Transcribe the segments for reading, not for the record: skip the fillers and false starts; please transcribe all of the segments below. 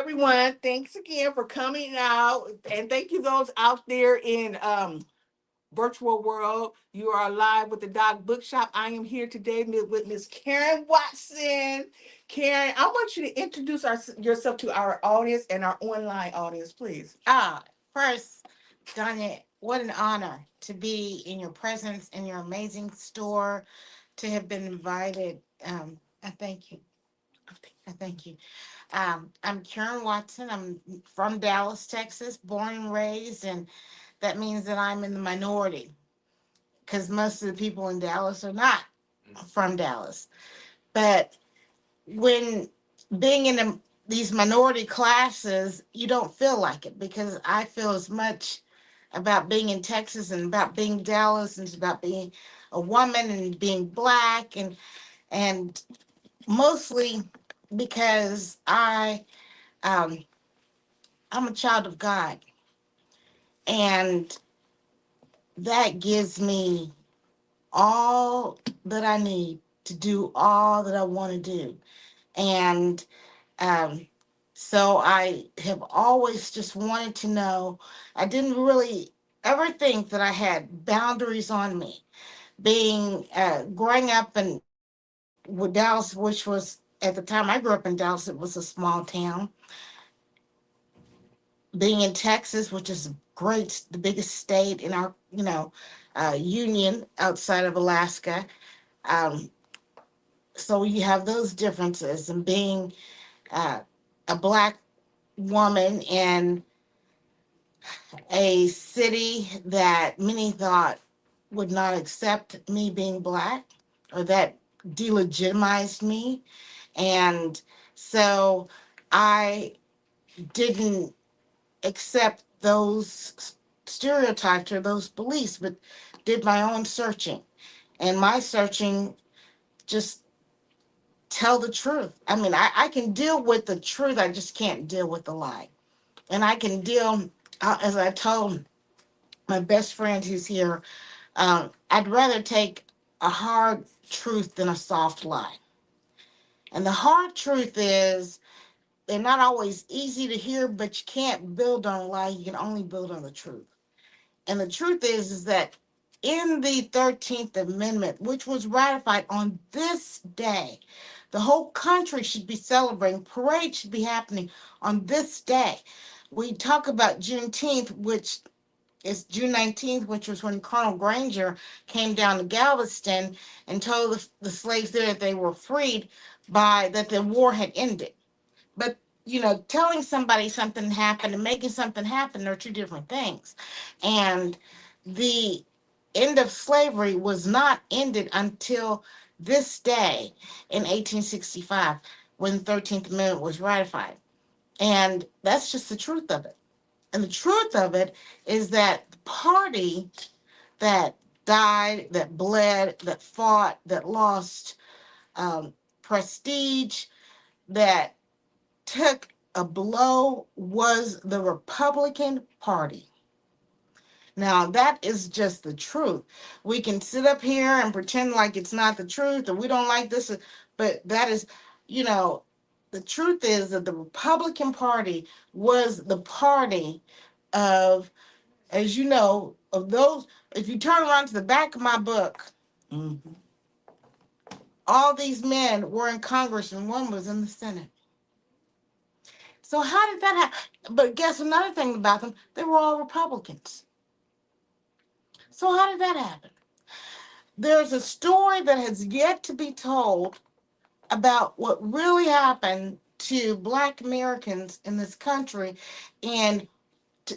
everyone. Thanks again for coming out. And thank you those out there in virtual world. You are live with the Dog Bookshop. I am here today with Miss Karen Watson. Karen, I want you to introduce yourself to our audience and our online audience, please. First, Danya, what an honor to be in your presence in your amazing store, to have been invited. I thank you. I thank you. I'm Karen Watson. I'm from Dallas, Texas, born and raised, and that means that I'm in the minority because most of the people in Dallas are not from Dallas. But when being in these minority classes, you don't feel like it because I feel as much about being in Texas and about being Dallas and it's about being a woman and being black and mostly because um I'm a child of God, and that gives me all that I need to do all that I want to do. And um so I have always just wanted to know. I didn't really ever think that I had boundaries on me. Being growing up in with Dallas, which was at the time I grew up in Dallas, it was a small town. Being in Texas, which is great, the biggest state in our union outside of Alaska. Um, so you have those differences, and being uh, a black woman in a city that many thought would not accept me being black or that delegitimized me. And so I didn't accept those stereotypes or those beliefs, but did my own searching. And my searching just tell the truth. I mean, I can deal with the truth, I just can't deal with the lie. And I can deal, as I told my best friend who's here, I'd rather take a hard truth than a soft lie. And the hard truth is they're not always easy to hear, but you can't build on a lie. You can only build on the truth. And the truth is that in the 13th Amendment, which was ratified on this day, the whole country should be celebrating. Parade should be happening on this day. We talk about Juneteenth, which is June 19th, which was when Colonel Granger came down to Galveston and told the slaves there that they were freed, by that the war had ended. But telling somebody something happened and making something happen are two different things. And the end of slavery was not ended until this day in 1865 when the 13th Amendment was ratified. And that's just the truth of it. And the truth of it is that the party that died, that bled, that fought, that lost prestige, that took a blow was the Republican Party. Now, that is just the truth. We can sit up here and pretend like it's not the truth or we don't like this, but that is, you know, the truth is that the Republican Party was the party of, as you know, of those. If you turn around to the back of my book, mhm, all these men were in Congress and one was in the Senate. So how did that happen? But guess another thing about them, they were all Republicans. So how did that happen? There's a story that has yet to be told about what really happened to Black Americans in this country, and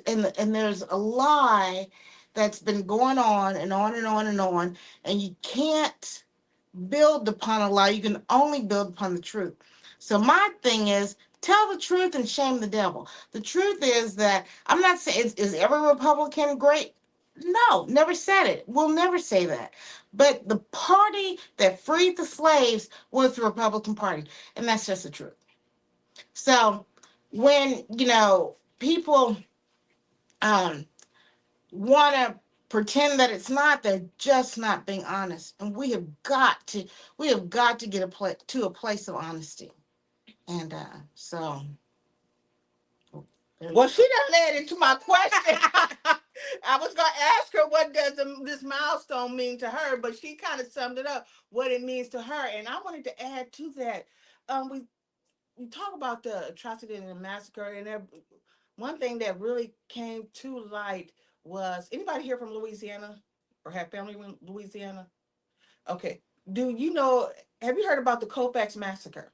and there's a lie that's been going on and on and on and on, and you can't build upon a lie. You can only build upon the truth. So my thing is tell the truth and shame the devil. The truth is that I'm not saying is every Republican great? No, never said it. We'll never say that. But the party that freed the slaves was the Republican Party. And that's just the truth. So when, people um want to pretend that it's not, they're just not being honest. And we have got to get to a place of honesty. And so Well, she done led into my question. I was gonna ask her what does this milestone mean to her, but she kind of summed it up what it means to her. And I wanted to add to that. We talk about the atrocity and the massacre, and one thing that really came to light was anybody here from Louisiana or have family in Louisiana? Okay. Do you know? Have you heard about the Colfax massacre?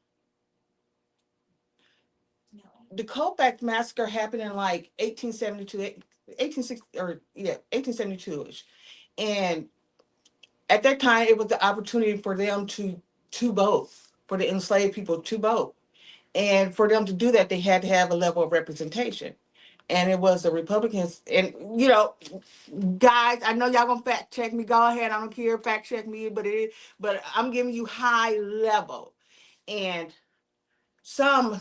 The Colfax massacre happened in like 1872, 1860, or yeah, 1872ish. And at that time, it was the opportunity for them to vote, for the enslaved people to vote. And for them to do that, they had to have a level of representation. And it was the Republicans. And, guys, I know y'all gonna fact check me. Go ahead. I don't care. Fact check me. But I'm giving you high level. And some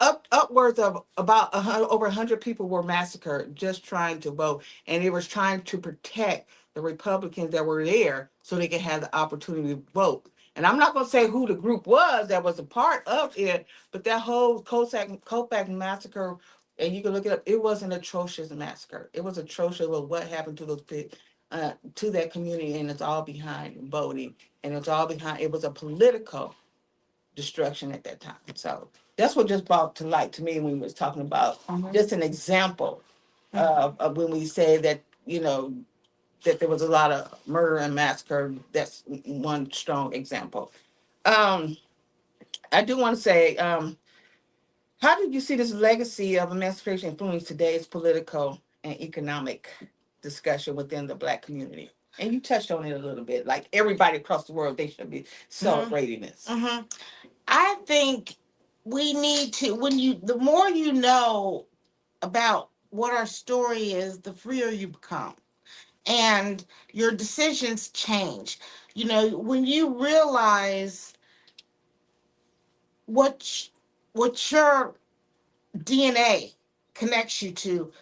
upwards of about over 100 people were massacred just trying to vote, and it was trying to protect the Republicans that were there so they could have the opportunity to vote. And I'm not going to say who the group was that was a part of it, but that whole Colfax massacre, and you can look it up, it was an atrocious massacre. It was atrocious of what happened to to that community, and it's all behind voting, and it's all behind. It was a political destruction at that time. So that's what just brought to light to me when we was talking about just an example of when we say that, that there was a lot of murder and massacre. That's one strong example. Um, I do want to say, how did you see this legacy of emancipation influence today's political and economic discussion within the Black community? And you touched on it a little bit. Like everybody across the world, they should be celebrating this. I think we need to, the more you know about what our story is, the freer you become. And your decisions change. When you realize what your DNA connects you to,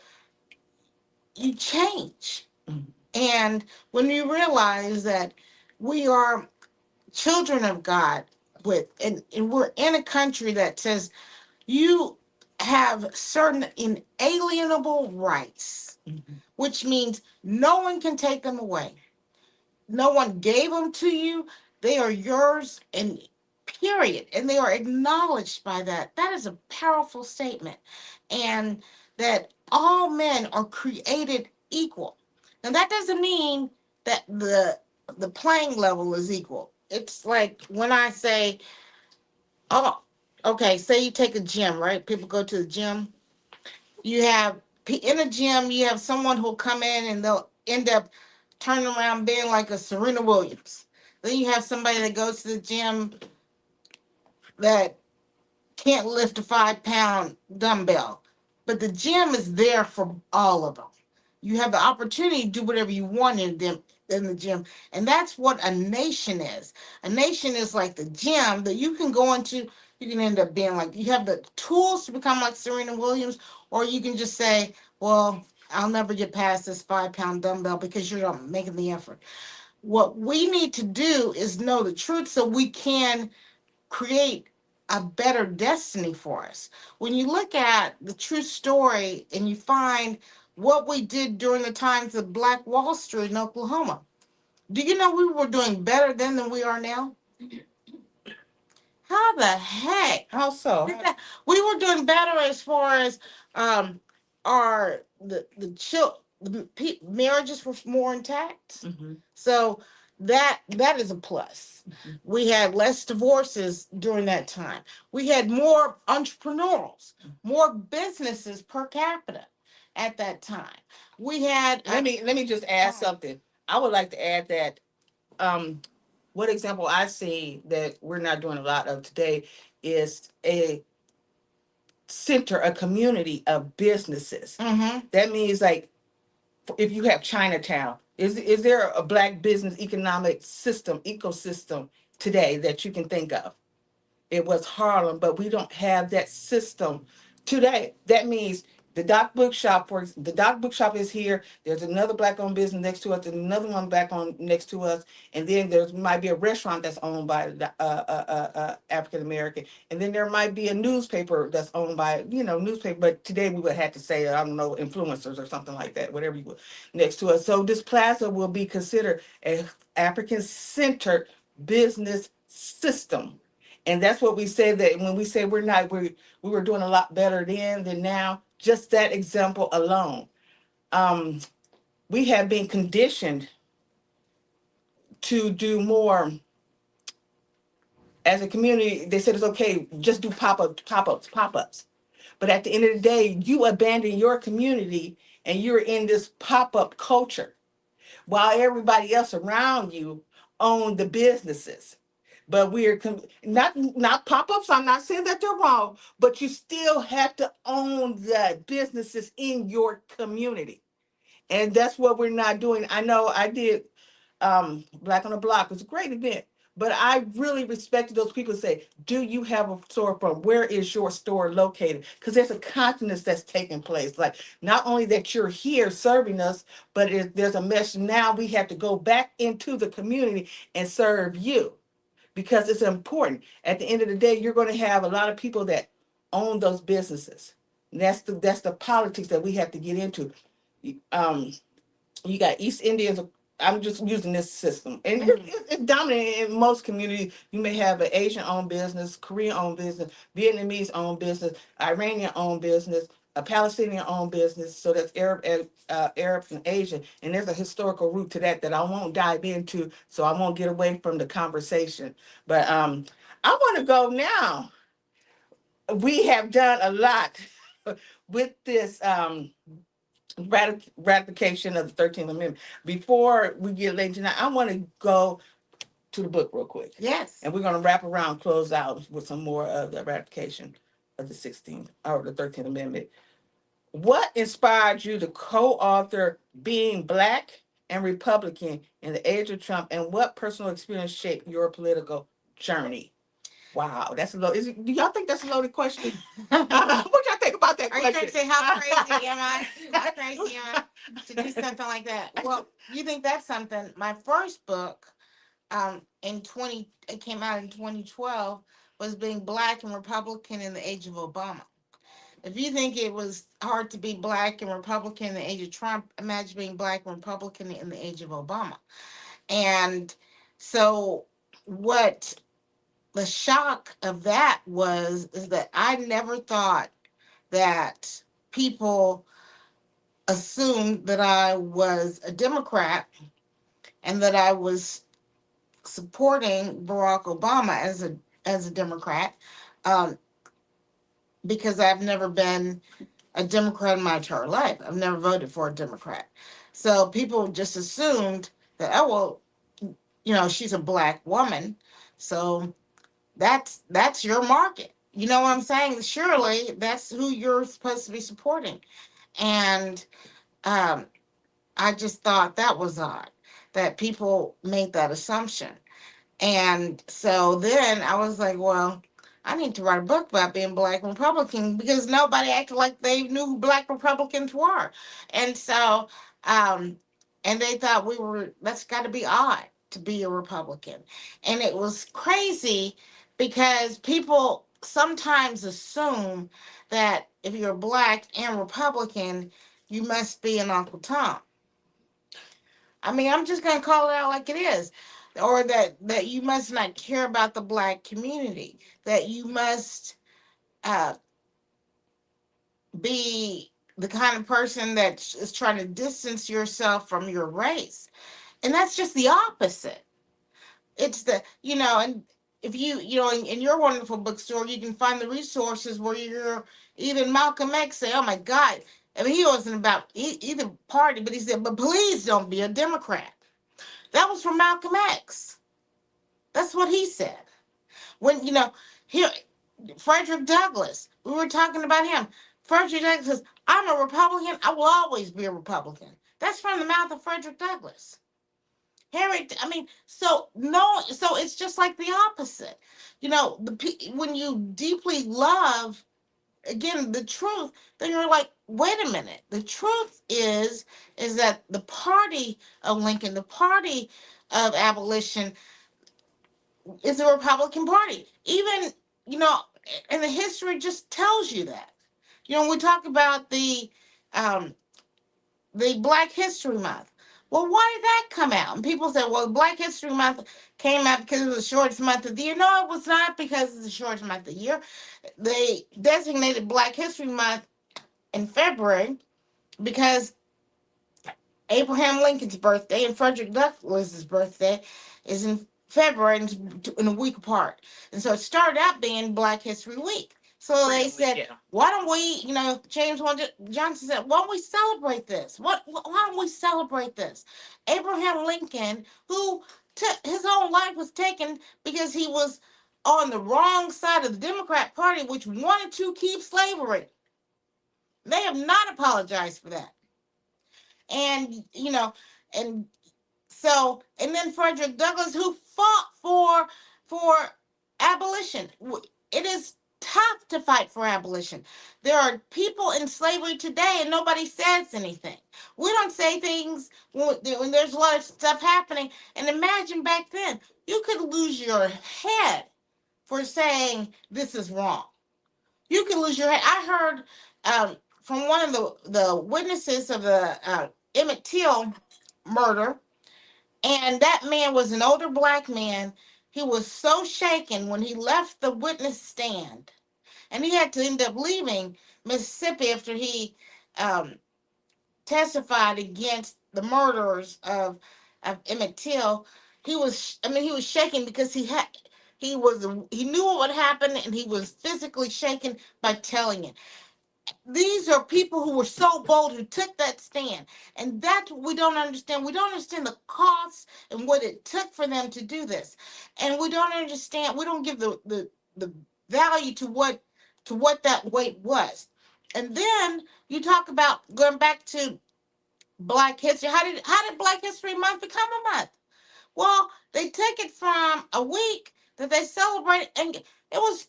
you change. Mm-hmm. And when you realize that we are children of God, and we're in a country that says you have certain inalienable rights, mm-hmm. which means no one can take them away. No one gave them to you. They are yours, and period. And they are acknowledged by that. That is a powerful statement. And that all men are created equal. Now, that doesn't mean that the playing level is equal. It's like when I say, oh, okay, say you take a gym, right? People go to the gym. You have, in a gym, you have someone who'll come in and they'll end up turning around being like a Serena Williams. Then you have somebody that goes to the gym that can't lift a 5-pound dumbbell. But the gym is there for all of them. You have the opportunity to do whatever you want in the gym. And that's what a nation is. A nation is like the gym that you can go into. You can end up being like, you have the tools to become like Serena Williams, or you can just say, well, I'll never get past this 5-pound dumbbell because you're not making the effort. What we need to do is know the truth so we can create a better destiny for us. When you look at the true story and you find what we did during the times of Black Wall Street in Oklahoma, do you know we were doing better then than we are now? How the heck? How so? We were doing better as far as our marriages were more intact. Mm-hmm. So that is a plus. Mm-hmm. We had less divorces during that time. We had more entrepreneurs, more businesses per capita at that time. We had let me just add something. I would like to add that what example I see that we're not doing a lot of today is a community of businesses. Mm-hmm. That means like if you have Chinatown, is there a Black business economic ecosystem today that you can think of? It was Harlem, but we don't have that system today. That means The Doc Bookshop, the Doc Bookshop is here. There's another black-owned business next to us, and another one back on next to us, and then there might be a restaurant that's owned by African American, and then there might be a newspaper that's owned by newspaper. But today we would have to say I don't know influencers or something like that, whatever you would next to us. So this plaza will be considered a African-centered business system. And that's what we say, that when we say we were doing a lot better then than now, just that example alone. Um, we have been conditioned to do more as a community. They said it's okay, just do pop-ups. But at the end of the day, you abandon your community and you're in this pop-up culture while everybody else around you own the businesses. But not pop-ups. I'm not saying that they're wrong, but you still have to own the businesses in your community. And that's what we're not doing. I know I did Black on the Block. It was a great event. But I really respected those people who say, do you have a storefront? Where is your store located? Because there's a consciousness that's taking place. Like, not only that you're here serving us, but there's a message now we have to go back into the community and serve you, because it's important. At the end of the day, you're going to have a lot of people that own those businesses. And that's the politics that we have to get into. Um, you got East Indians. I'm just using this system, and it's dominant in most communities. You may have an Asian-owned business, Korean-owned business, Vietnamese-owned business, Iranian-owned business, a Palestinian-owned business. So that's Arabs and Asian, and there's a historical root to that I won't dive into, so I won't get away from the conversation. But I want to go now. We have done a lot with this. Ratification of the 13th Amendment. Before we get late tonight, I want to go to the book real quick. Yes. And we're going to wrap around, close out with some more of the ratification of the 16th or the 13th Amendment. What inspired you to co-author Being Black and Republican in the Age of Trump, and what personal experience shaped your political journey? Wow, that's a low. Do y'all think that's a loaded question? What y'all think about that Are question? you trying to say how crazy am I? How crazy am I to do something like that? Well, you think that's something. My first book, it came out in 2012, was Being Black and Republican in the Age of Obama. If you think it was hard to be Black and Republican in the age of Trump, imagine being Black and Republican in the age of Obama. And so what the shock of that is that I never thought that people assumed that I was a Democrat and that I was supporting Barack Obama as a Democrat, because I've never been a Democrat in my entire life. I've never voted for a Democrat. So people just assumed that, oh, well, she's a Black woman, so that's your market. You know what I'm saying? Surely that's who you're supposed to be supporting. And I just thought that was odd that people made that assumption. And so then I was like, well, I need to write a book about being Black Republican, because nobody acted like they knew who Black Republicans were. And so, and they thought that's got to be odd to be a Republican. And it was crazy because people sometimes assume that if you're Black and Republican, you must be an Uncle Tom. I mean, I'm just going to call it out like it is. Or that you must not care about the Black community, that you must be the kind of person that is trying to distance yourself from your race. And that's just the opposite. It's and if in your wonderful bookstore, you can find the resources where even Malcolm X say, oh my God, I mean, he wasn't about either party, but he said, but please don't be a Democrat. That was from Malcolm X. That's what he said. When, here, Frederick Douglass, we were talking about him. Frederick Douglass says, I'm a Republican. I will always be a Republican. That's from the mouth of Frederick Douglass. So it's just like the opposite. When you deeply love again the truth, then you're like, wait a minute. The truth is that the party of Lincoln, the party of abolition, is the Republican Party. Even, you know, and the history just tells you that. You know, we talk about um, the Black History Month. Well, why did that come out? And people say, well, Black History Month came out because it was the shortest month of the year. No, it was not because it's the shortest month of the year. They designated Black History Month in February because Abraham Lincoln's birthday and Frederick Douglass's birthday is in February and in a week apart. And so it started out being Black History Week. So they said, Yeah. why don't we, you know, Johnson said, why don't we celebrate this? Why don't we celebrate this? Abraham Lincoln, who took his own life was taken because he was on the wrong side of the Democrat Party, which wanted to keep slavery. They have not apologized for that. And, you know, and so, and then Frederick Douglass, who fought for abolition. It is tough to fight for abolition. There are people in slavery today, and nobody says anything. We don't say things when there's a lot of stuff happening. And imagine back then, you could lose your head for saying this is wrong. You could lose your head. I heard from one of the witnesses of the Emmett Till murder, and that man was an older Black man. He was so shaken when he left the witness stand, and he had to end up leaving Mississippi after he um, testified against the murderers of Emmett Till. He was shaking because he knew what would happen, and he was physically shaken by telling it. These are people who were so bold who took that stand, and that's what we don't understand. We don't understand the costs and what it took for them to do this, and we don't understand. We don't give the value to what that weight was. And then you talk about going back to Black History. How did Black History Month become a month? Well, they took it from a week that they celebrated, and it was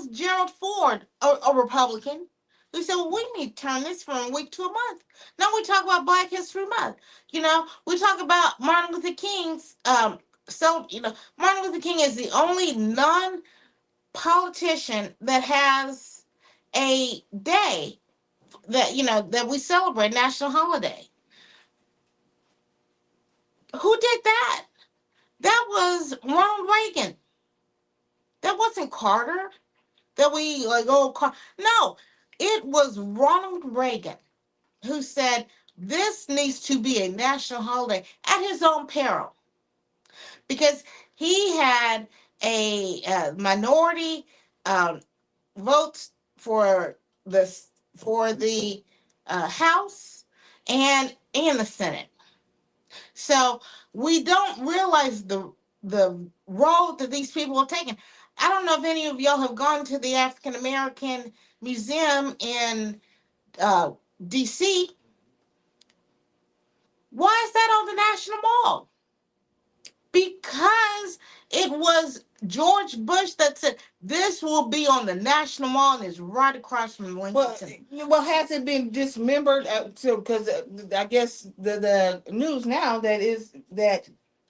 Gerald Ford, a Republican, who said, "Well, we need to turn this from a week to a month." Now we talk about Black History Month. You know, we talk about Martin Luther King's. Martin Luther King is the only non-politician that has a day that we celebrate, national holiday. Who did that? That was Ronald Reagan. That wasn't Carter. That we like, oh, no, it was Ronald Reagan who said this needs to be a national holiday at his own peril, because he had a minority um, votes for the House and the Senate. So we don't realize the road that these people have taken. I don't know if any of y'all have gone to the African American Museum in uh, D.C. Why is that on the National Mall? Because it was George Bush that said this will be on the National Mall, and it's right across from Well, Lincoln. has it been dismembered? Because I guess the news now that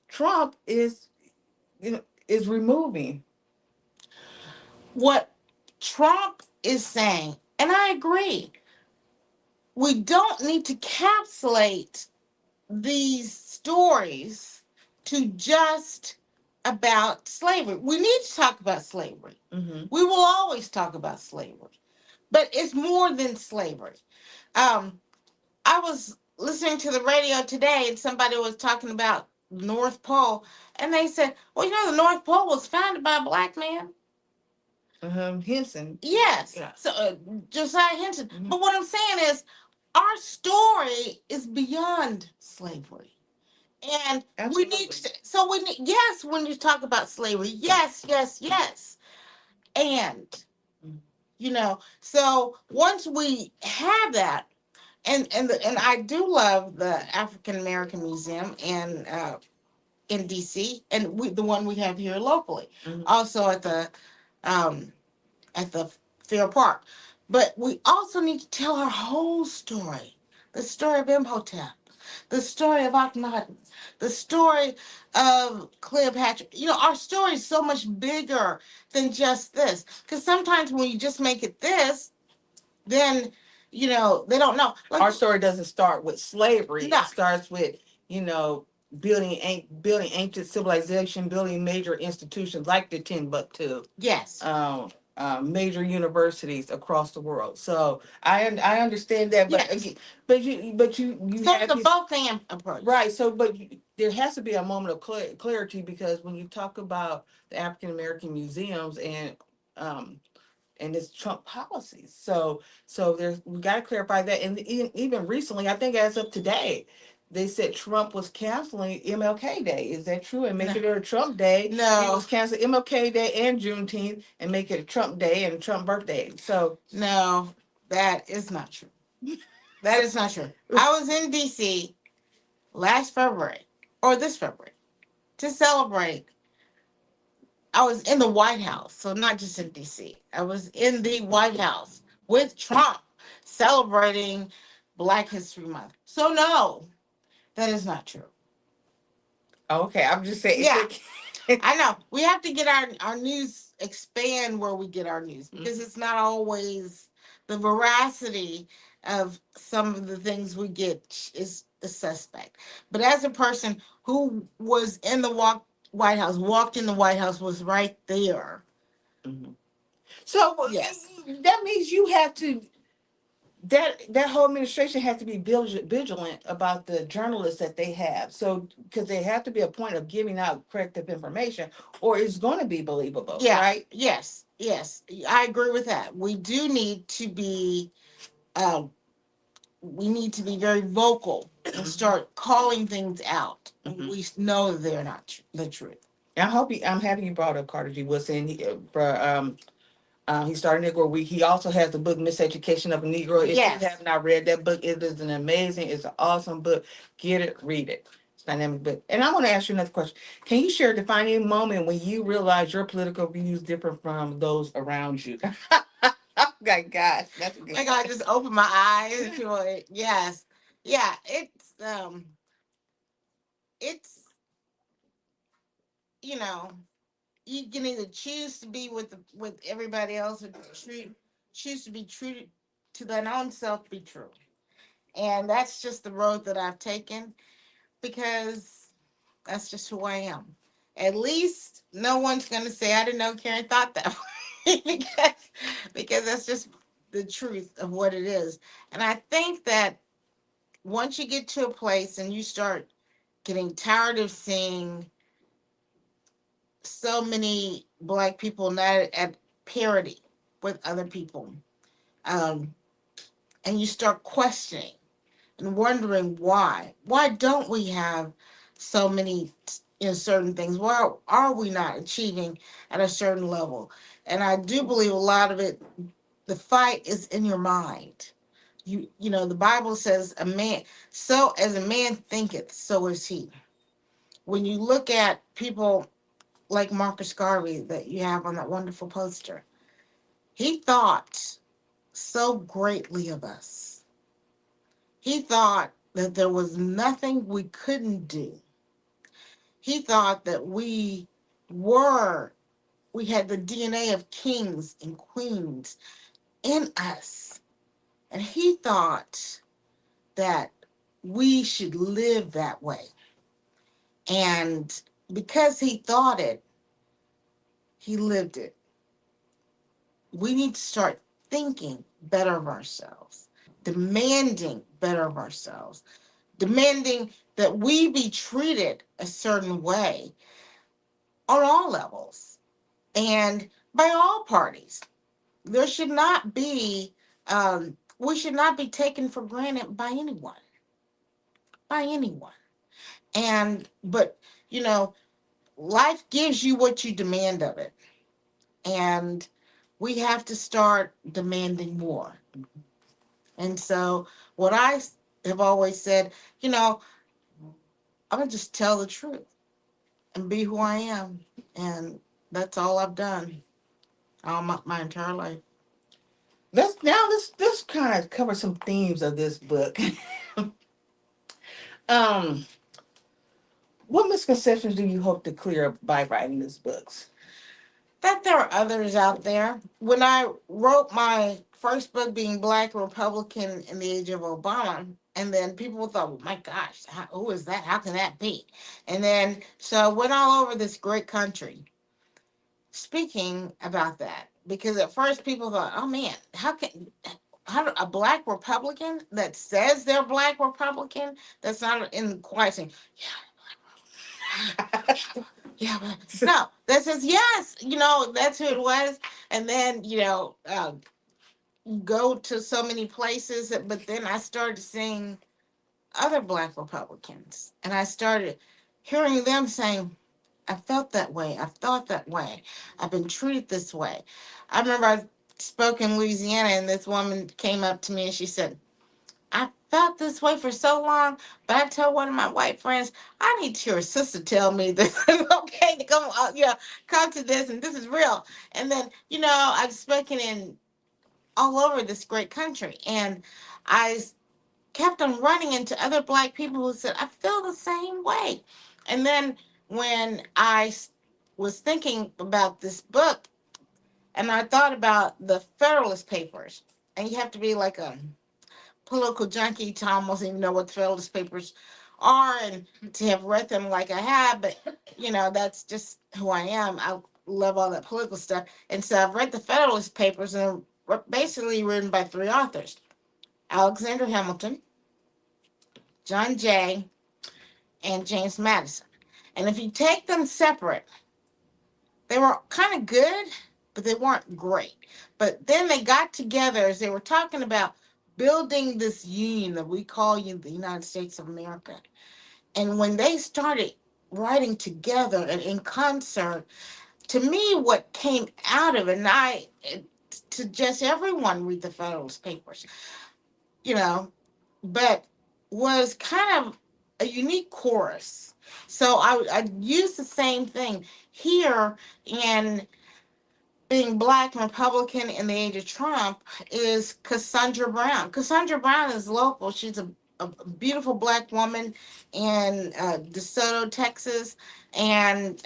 Trump is removing. What Trump is saying, and I agree, we don't need to capsulate these stories to just about slavery. We need to talk about slavery. Mm-hmm. We will always talk about slavery, but it's more than slavery. Um, I was listening to the radio today, and somebody was talking about the North Pole, and they said, "Well, the North Pole was founded by a Black man." Henson. Yes. Yeah. So Josiah Henson. Mhm. But what I'm saying is, our story is beyond slavery. And we need Absolutely. yes, when you talk about slavery, yes, yes, yes. And, so once we have that, and I do love the African American Museum in DC, and the one we have here locally, Mhm. also at the Fair Park. But we also need to tell our whole story. The story of Imhotep, the story of Akhenaten, the story of Cleopatra. You know, our story is so much bigger than just this. Because sometimes when you just make it this, then, you know, they don't know. Like, Our story doesn't start with slavery. no, It starts with, you know, building ancient civilization, building major institutions like the Timbuktu, yes, major universities across the world. So I understand that, but yes. again, but you So have it's a this both and approach. right. So, there has to be a moment of clarity, because when you talk about the African American museums um, and it's Trump policies. So there's we got to clarify that. And even recently, I think as of today, they said Trump was canceling MLK Day. Is that true? And No, making it a Trump Day. He no, was canceling MLK Day and Juneteenth and make it a Trump Day and a Trump birthday. So no, that is not true. That is not true. I was in DC last February or this February to celebrate. I was in the White House, so not just in DC. I was in the White House with Trump celebrating Black History Month. So no, that is not true. okay, I'm just saying. Yeah, I know. We have to get our news, expand where we get our news, because it's not always the veracity of some of the things we get is a suspect. But as a person who was in the White House, walked in the White House, was right there. Mhm. So Yes. that means you have to that whole administration has to be vigilant about the journalists that they have. So because they have to be a point of giving out corrective information, or it's going to be believable, Yeah. right? Yes. Yes. I agree with that. We do need to be um, we need to be very vocal and start calling things out. Mhm. We know they're not the truth. I'm happy you brought up Carter G. Woodson. He started Negro Week. He also has the book Miseducation of a Negro. If Yes. you have not read that book, it is it's an awesome book. Get it, read it. It's a dynamic book. And I want to ask you another question. Can you share a defining moment when you realized your political views differ from those around you? Oh my gosh, that's a good Like I one. just opened my eyes to it. Yes. Yeah. It's you know you can either choose to be with everybody else or choose to be true to thine own self. Be true, and that's just the road that I've taken because that's just who I am. At least no one's gonna say I didn't know Karen thought that way because that's just the truth of what it is. And I think that once you get to a place and you start getting tired of seeing so many Black people not at parity with other people, um, and you start questioning and wondering why don't we have so many certain things, why are we not achieving at a certain level? And I do believe a lot of it, the fight is in your mind. The Bible says a man, so as a man thinketh, so is he. When you look at people like Marcus Garvey that you have on that wonderful poster, he thought so greatly of us. He thought that there was nothing we couldn't do. He thought that were, we had the DNA of kings and queens in us. And he thought that we should live that way. And because he thought it, he lived it. We need to start thinking better of ourselves, demanding better of ourselves, demanding that we be treated a certain way on all levels and by all parties. There should not be, we should not be taken for granted by anyone, by anyone. But, you know, life gives you what you demand of it. And we have to start demanding more. And so, what I have always said, you know, I'm going to just tell the truth and be who I am. And that's all I've done all my entire life. Let's kind of cover some themes of this book. um, what misconceptions do you hope to clear up by writing these books? That there are others out there. When I wrote my first book, being Black Republican in the Age of Obama, and then people thought, "Oh my gosh, who is that? How can that be?" And then so I went all over this great country speaking about that, because at first people thought, "Oh man, a Black Republican that says they're Black Republican, that's not in quiet saying, yeah, but no, that says yes, that's who it was." And then, go to so many places, but then I started seeing other Black Republicans, and I started hearing them saying, "I felt that way. I've thought that way. I've been treated this way." I remember I spoke in Louisiana, and this woman came up to me and she said, "I felt this way for so long, but I told one of my white friends, I need your sister to tell me this is okay to come, come to this, and this is real." And then, I've spoken in all over this great country, and I kept on running into other Black people who said, "I feel the same way." And then when was thinking about this book, and I thought about the Federalist Papers, and you have to be like a political junkie to almost even know what the Federalist Papers are and to have read them like I have, but that's just who I am. I love all that political stuff. And so I've read the Federalist Papers, and they're basically written by three authors: Alexander Hamilton, John Jay, and James Madison. And if you take them separate, they were kind of good, but they weren't great. But then they got together as they were talking about building this union that we call the United States of America. And when they started writing together and in concert, to me, what came out of it, and I suggest everyone read the Federalist Papers, you know, but was kind of a unique chorus. So I used the same thing here in being Black and Republican in the age of Trump is Cassandra Brown. Cassandra Brown is local. She's a beautiful Black woman in DeSoto, Texas. And,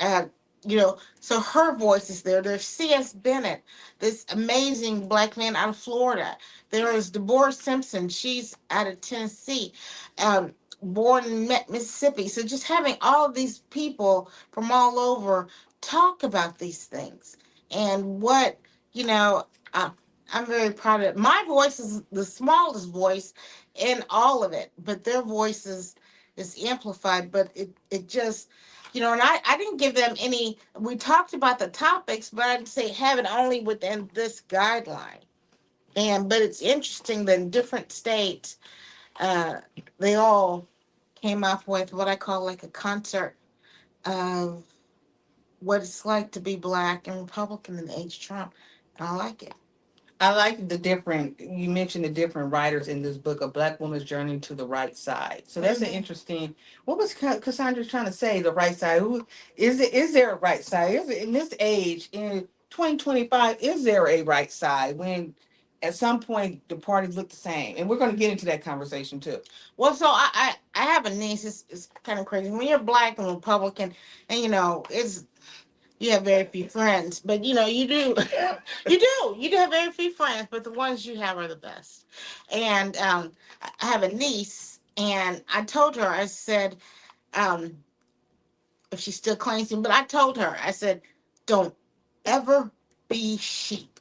so her voice is there. There's C.S. Bennett, this amazing Black man out of Florida. There is Deborah Simpson. She's out of Tennessee, born in Mississippi. So just having all of these people from all over talk about these things and what you know I, I'm very proud of it. My voice is the smallest voice in all of it, but their voice is amplified. But it just and I didn't give them any. We talked about the topics, but I'd say have it only within this guideline. But it's interesting that in different states, uh they all came up with what I call like a concert of what it's like to be Black and Republican in the age of Trump. And I like it. I like you mentioned the different writers in this book, A Black Woman's Journey to the Right Side. So that's an interesting, what was Cassandra trying to say, the right side? Who is there a right side? In this age, in 2025, is there a right side when at some point the parties look the same? And we're going to get into that conversation too. Well, so I have a niece. It's kind of crazy. When you're Black and Republican, and it's you have very few friends, but you do, you do have very few friends, but the ones you have are the best. And I have a niece, and I told her, I said, um, if she still claims to, but I told her, I said, don't ever be sheep.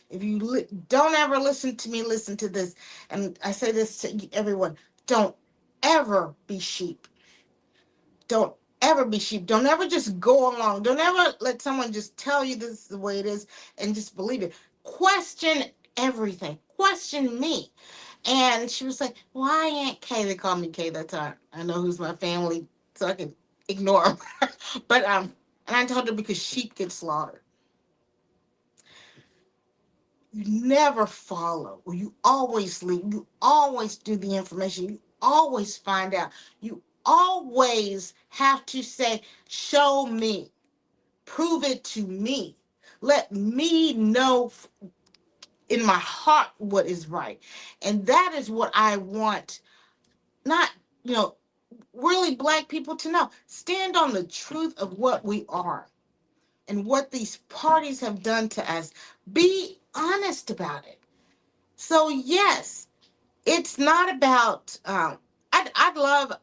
If you don't ever listen to me, listen to this. And I say this to everyone: don't ever be sheep. Don't ever be sheep. Don't ever just go along. Don't ever let someone just tell you this is the way it is and just believe it. Question everything. Question me. And she was like, "Why Aunt Kay?" They call me Kay. That's how I know who's my family, so I can ignore them. But and I told her, because sheep get slaughtered. You never follow. You always lead. You always do the information. You always find out. You always have to say, "Show me. Prove it to me. Let me know in my heart what is right. And that is what I want, not, you know, really Black people to know. Stand on the truth of what we are and what these parties have done to us. Be honest about it. So, yes, it's not about, I'd love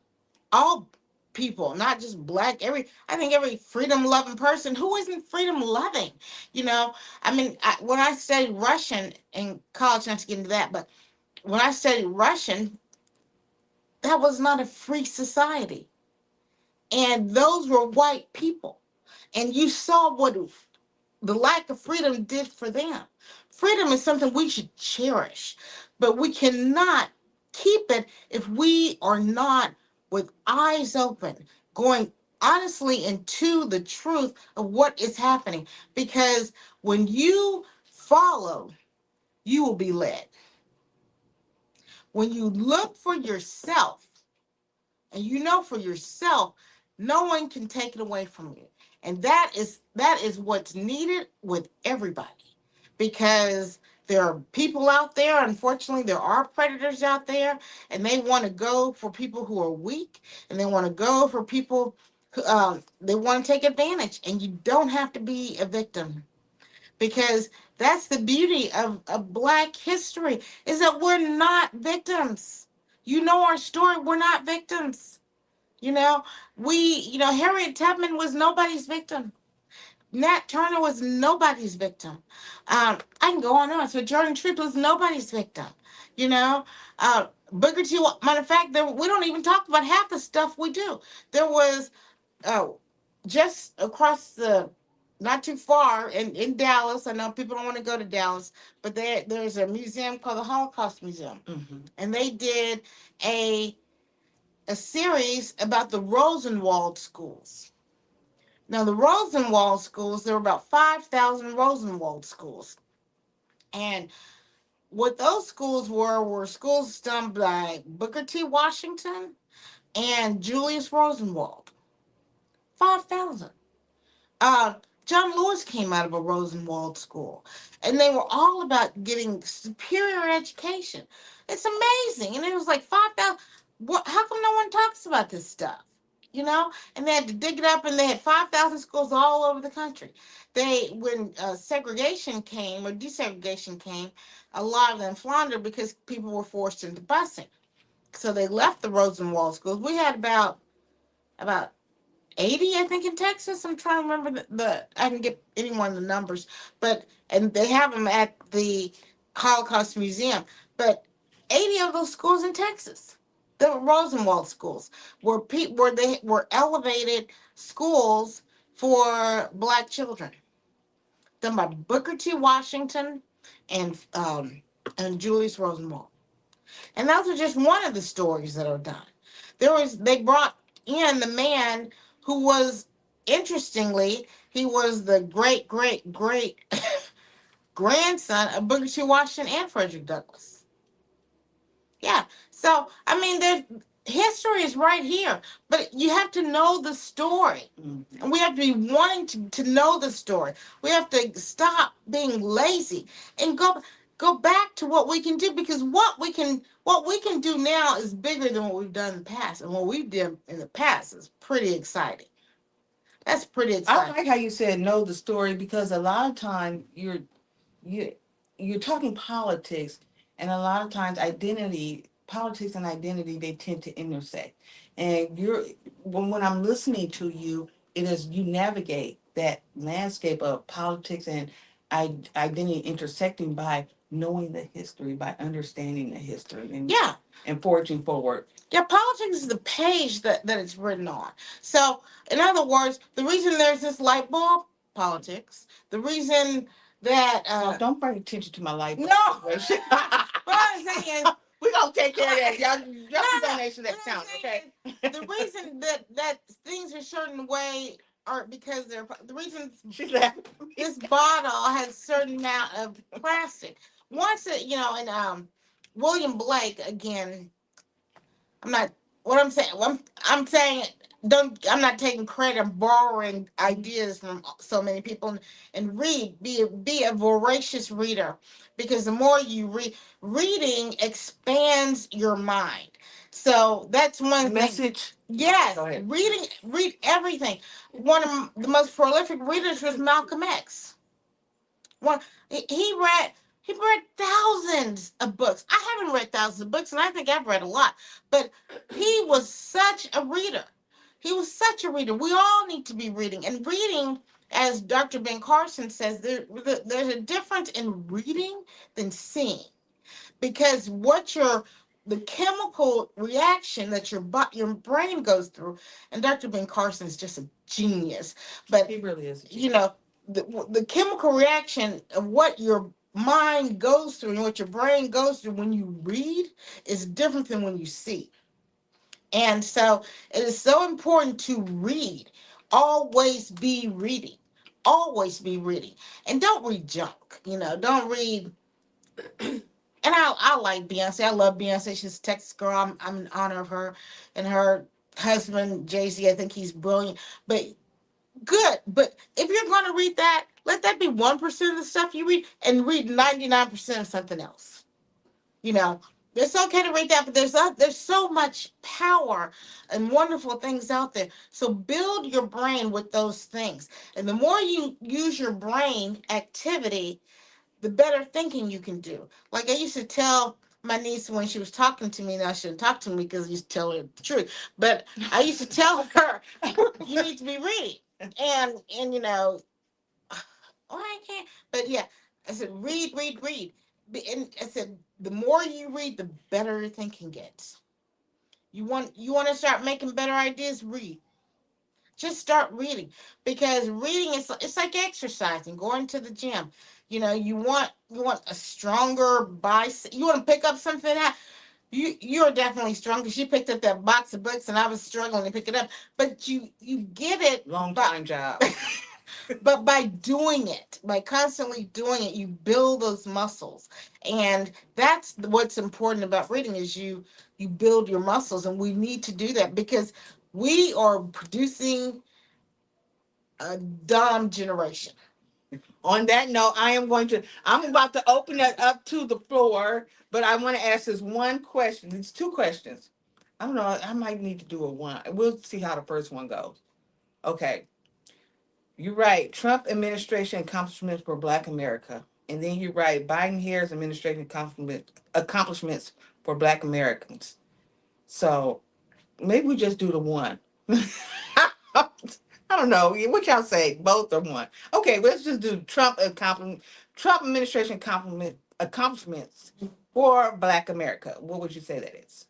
all people, not just Black, I think every freedom loving person. Who isn't freedom loving? You know, I mean, when I studied Russian in college, not to get into that, but when I studied Russian, that was not a free society. And those were white people. And you saw what the lack of freedom did for them. Freedom is something we should cherish, but we cannot keep it if we are not with eyes open, going honestly into the truth of what is happening. Because when you follow, you will be led. When you look for yourself, and you know for yourself, no one can take it away from you. And that is what's needed with everybody. Because there are people out there, unfortunately there are predators out there, and they want to go for people who are weak, and they want to go for people who, they want to take advantage. And you don't have to be a victim, because that's the beauty of Black history, is that we're not victims. You know our story, we're not victims. You know, Harriet Tubman was nobody's victim. Nat Turner was nobody's victim. I can go on and on. So Jordan Truth was nobody's victim. You know, Booker T. Matter of fact, we don't even talk about half the stuff we do. There was uh, just across not too far in Dallas. I know people don't want to go to Dallas, but there's a museum called the Holocaust Museum, and they did a series about the Rosenwald schools. Now, the Rosenwald schools, there were about 5,000 Rosenwald schools. And what those schools were schools done by Booker T. Washington and Julius Rosenwald. 5,000. Uh, John Lewis came out of a Rosenwald school, and they were all about getting superior education. It's amazing. And it was like 5,000. How come no one talks about this stuff? You know, and they had to dig it up, and they had 5,000 schools all over the country. When segregation came or desegregation came, a lot of them floundered because people were forced into busing. So they left the Rosenwald schools. We had about 80, I think, in Texas. I'm trying to remember I can get anyone the numbers, and they have them at the Holocaust Museum. But 80 of those schools in Texas, the Rosenwald schools, where they were elevated schools for Black children, done by Booker T. Washington and Julius Rosenwald. And those are just one of the stories that are done. They brought in the man who was, interestingly, he was the great, great, great grandson of Booker T. Washington and Frederick Douglass. Yeah. So, I mean, history is right here, but you have to know the story. Mm-hmm. And we have to be wanting to know the story. We have to stop being lazy and go back to what we can do, because what we can do now is bigger than what we've done in the past. And what we did in the past is pretty exciting. That's pretty exciting. I like how you said know the story, because a lot of times you're talking politics, and a lot of times politics and identity, they tend to intersect. And when I'm listening to you, it is you navigate that landscape of politics and identity intersecting by knowing the history, by understanding the history, and forging forward. Yeah, politics is the page that it's written on. So, in other words, the reason there's this light bulb, politics, the reason that... don't bring attention to my light bulb. No! What I'm saying is... We're going to take care of that. Y'all donation that count, okay? The reason that things are a certain way are because the reason this bottle has a certain amount of plastic. Once it, and William Blake, again, I'm saying don't, I'm not taking credit, I'm borrowing ideas from so many people. And read, be a voracious reader, because the more you read, reading expands your mind. So that's one thing. Message. Yes, Go ahead. read everything. One of the most prolific readers was Malcolm X. One, he read, he read thousands of books. I haven't read thousands of books, and I think I've read a lot. But he was such a reader. He was such a reader. We all need to be reading. And reading, as Dr. Ben Carson says, there's a difference in reading than seeing, because the chemical reaction that your brain goes through, and Dr. Ben Carson is just a genius. But He really is. you know, the chemical reaction of what your mind goes through and what your brain goes through when you read is different than when you see. And so it is so important to read. Always be reading. Always be reading. And don't read junk. Don't read. And I like Beyonce. I love Beyonce. She's a Texas girl. I'm in honor of her and her husband, Jay-Z. I think he's brilliant. But good. But if you're going to read that, let that be 1% of the stuff you read, and read 99% of something else. You know, it's okay to read that, but there's so much power and wonderful things out there. So build your brain with those things. And the more you use your brain activity, the better thinking you can do. Like I used to tell my niece when she was talking to me, and I shouldn't talk to me because I used to tell her the truth. But I used to tell her, you need to be reading. And oh, I can't. But yeah, I said, read, read, read. And I said, the more you read, the better your thinking gets. You want to start making better ideas? Read. Just start reading, because reading is, it's like exercising, going to the gym. You want a stronger bicep. You want to pick up something that you're definitely strong, because you picked up that box of books and I was struggling to pick it up. But you get it. Long time job. But by doing it, by constantly doing it, you build those muscles. And that's what's important about reading, is you build your muscles. And we need to do that, because we are producing a dumb generation. On that note, I'm about to open it up to the floor, but I want to ask this one question. It's two questions. I don't know. I might need to do a one. We'll see how the first one goes. Okay. You're right. Trump administration accomplishments for Black America. And then you write Biden Harris administration accomplishments for Black Americans. So maybe we just do the one. I don't know. What y'all say? Both or one? Okay, let's just do Trump administration accomplishments for Black America. What would you say that is?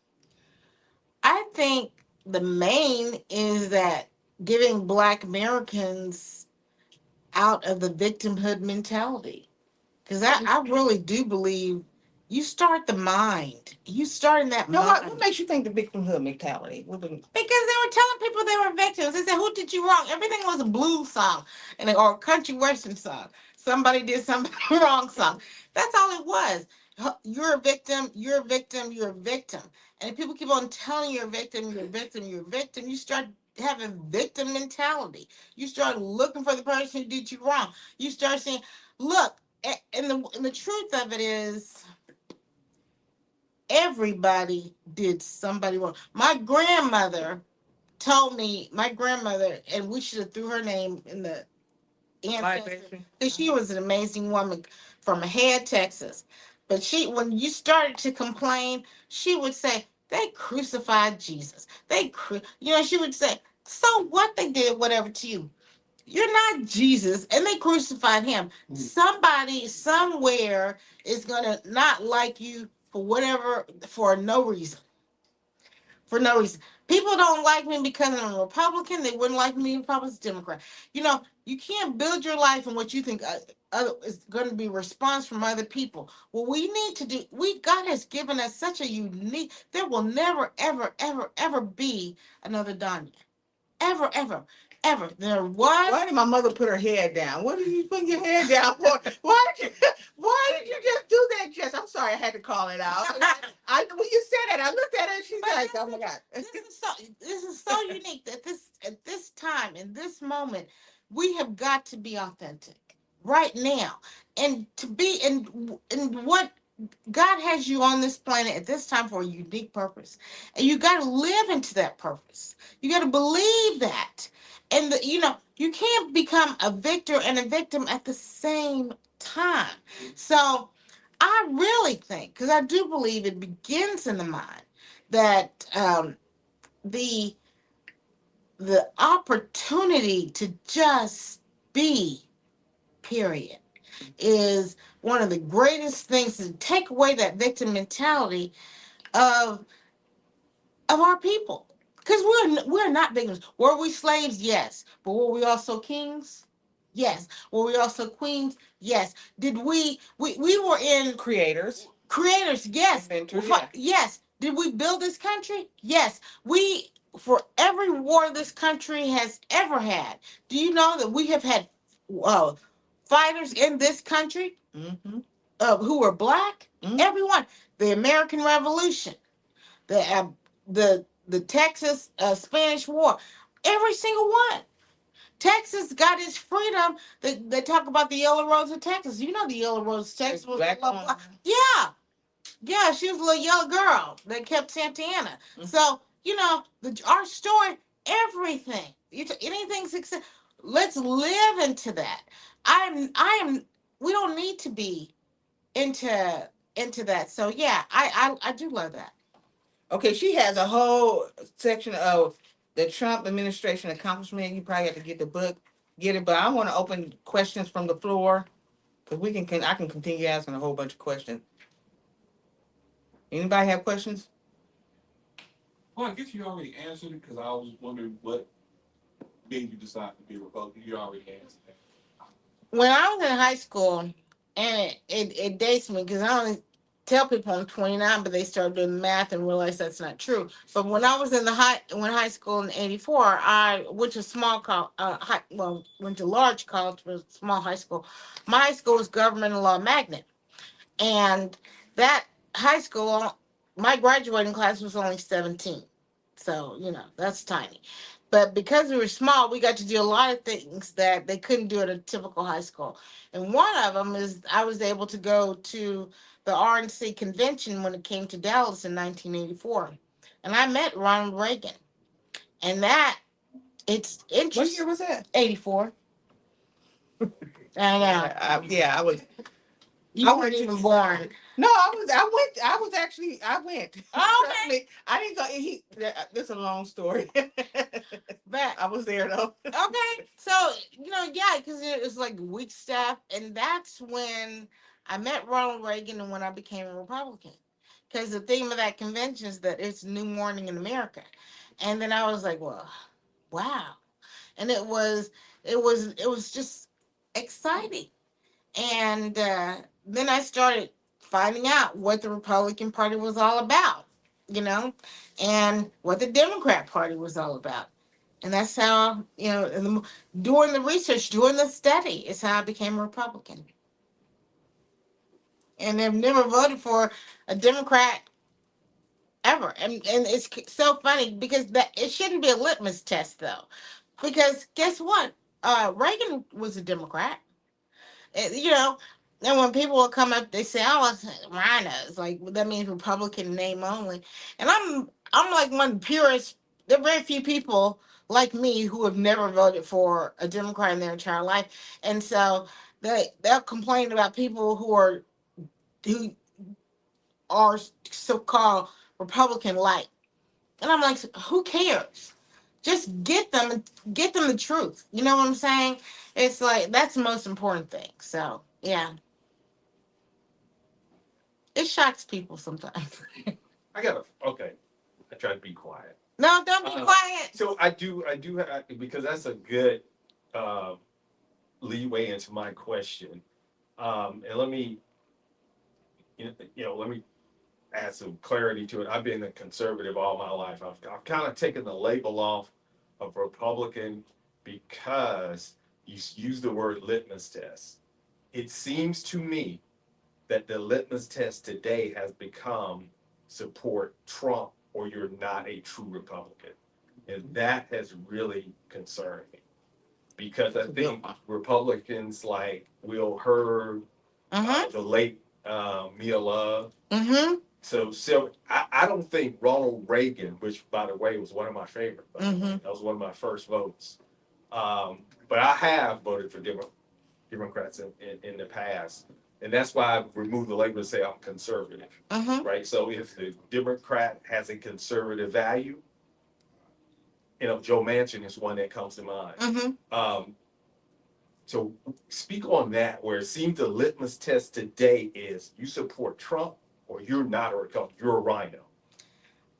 I think the main is that giving Black Americans out of the victimhood mentality. Because I really do believe you start the mind. You start in that No, mind. what makes you think the victimhood mentality? Because they were telling people they were victims. They said, "Who did you wrong?" Everything was a blues song or a country western song. Somebody did something wrong song. That's all it was. You're a victim. You're a victim. You're a victim. And if people keep on telling you you're a victim, you're a victim, you're a victim, you start having victim mentality. You start looking for the person who did you wrong. You start saying, "Look," and the truth of it is, everybody did somebody wrong. My grandmother, and we should have threw her name in the ancestry, because she was an amazing woman from Head, Texas. But when you started to complain, she would say, they crucified Jesus. She would say, so what, they did whatever to you. You're not Jesus, and they crucified him. Somebody somewhere is gonna not like you for no reason. For no reason. People don't like me because I'm a Republican. They wouldn't like me if I was a Democrat. You can't build your life on what you think is going to be response from other people. What we need to do, God has given us such a unique. There will never, ever, ever, ever be another Danya. Ever, ever, ever. There was. Why did my mother put her head down? What are you putting your head down for? Why did you just do that, Jess? I'm sorry, I had to call it out. When you said that, I looked at her and she's like, "Oh my God." This is so unique that this time, in this moment, we have got to be authentic right now, and to be in what God has you on this planet at this time for a unique purpose. And you got to live into that purpose. You got to believe that. And, you can't become a victor and a victim at the same time. So I really think, because I do believe it begins in the mind, that the the opportunity to just be, period, is one of the greatest things to take away that victim mentality of our people. Because we're not victims. Were we slaves? Yes. But were we also kings? Yes. Were we also queens? Yes. Did we were in creators? Yes. Inventors, yeah. Yes. Did we build this country? Yes. We, for every war this country has ever had, do you know that we have had uh, fighters in this country Mm-hmm. who were black? Mm-hmm. Everyone. The American Revolution, the the Texas Spanish War, every single one. Texas got its freedom. They talk about the Yellow Rose of Texas. You know the Yellow Rose of Texas was Black a little woman. black. Yeah, yeah, she was a little yellow girl that kept Santa Ana. Mhm. So our story, everything, anything success. Let's live into that. I am. We don't need to be into that. So yeah, I do love that. Okay, she has a whole section of the Trump administration accomplishment. You probably have to get the book, get it. But I want to open questions from the floor because I can continue asking a whole bunch of questions. Anybody have questions? Well, I guess you already answered it because I was wondering what made you decide to be a Republican. You already answered that. When I was in high school, and it dates me because I only tell people I'm 29, but they start doing the math and realize that's not true. But when I was in high school in '84, I went to went to large college, but small high school. My high school was government and law magnet, and that high school, my graduating class was only 17. So, that's tiny. But because we were small, we got to do a lot of things that they couldn't do at a typical high school. And one of them is I was able to go to the RNC convention when it came to Dallas in 1984. And I met Ronald Reagan. And it's What year interesting. was that? 84. I know. I was. You I weren't went to- even born. No, I was. I went. I was actually. I went. Oh, Trust okay. me. I didn't go. This is a long story. But I was there though. okay, so yeah, because it was like weak stuff, and that's when I met Ronald Reagan and when I became a Republican. Because the theme of that convention is that it's new morning in America, and then I was like, well, wow, and it was just exciting, and then I started finding out what the Republican Party was all about, and what the Democrat Party was all about. And that's how, doing the research, doing the study is how I became a Republican. And I've never voted for a Democrat ever. And it's so funny because it shouldn't be a litmus test, though. Because guess what? Reagan was a Democrat. You know, and when people will come up, they say, "Oh, it's rhinos." Like that means Republican name only. And I'm like one of the purest. There are very few people like me who have never voted for a Democrat in their entire life, and so they'll complain about people who are so-called Republican like, and I'm like, who cares? Just get them the truth. You know what I'm saying? It's like that's the most important thing. So yeah. It shocks people sometimes. Okay. I try to be quiet. No, don't be quiet. So I do, because that's a good uh, leeway into my question. And let me add some clarity to it. I've been a conservative all my life. I've kind of taken the label off of Republican because you use the word litmus test. It seems to me that the litmus test today has become support Trump or you're not a true Republican. And that has really concerned me. Because I That's a good think one. Republicans like Will Hurd, Mm-hmm. the late Mia Love. Mm-hmm. So I don't think Ronald Reagan, which by the way was one of my favorite, by the way. Mm-hmm. That was one of my first votes. But I have voted for Democrats in the past. And that's why I removed the label and say I'm conservative, Mm-hmm. right? So if the Democrat has a conservative value, Joe Manchin is one that comes to mind. Mm-hmm. So speak on that, where it seems the litmus test today is you support Trump or you're not a Republican, you're a rhino.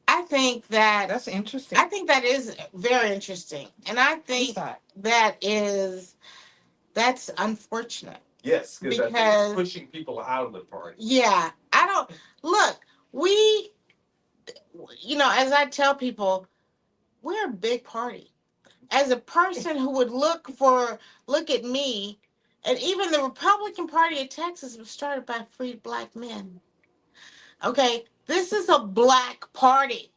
I think that That's interesting. I think that is very interesting, and I think Insight. that's unfortunate. Yes, because I think Because- it's pushing people out of the party. Yeah, I don't look. We, as I tell people, we're a big party. As a person who would look at me, and even the Republican Party of Texas was started by freed black men. Okay, this is a black party.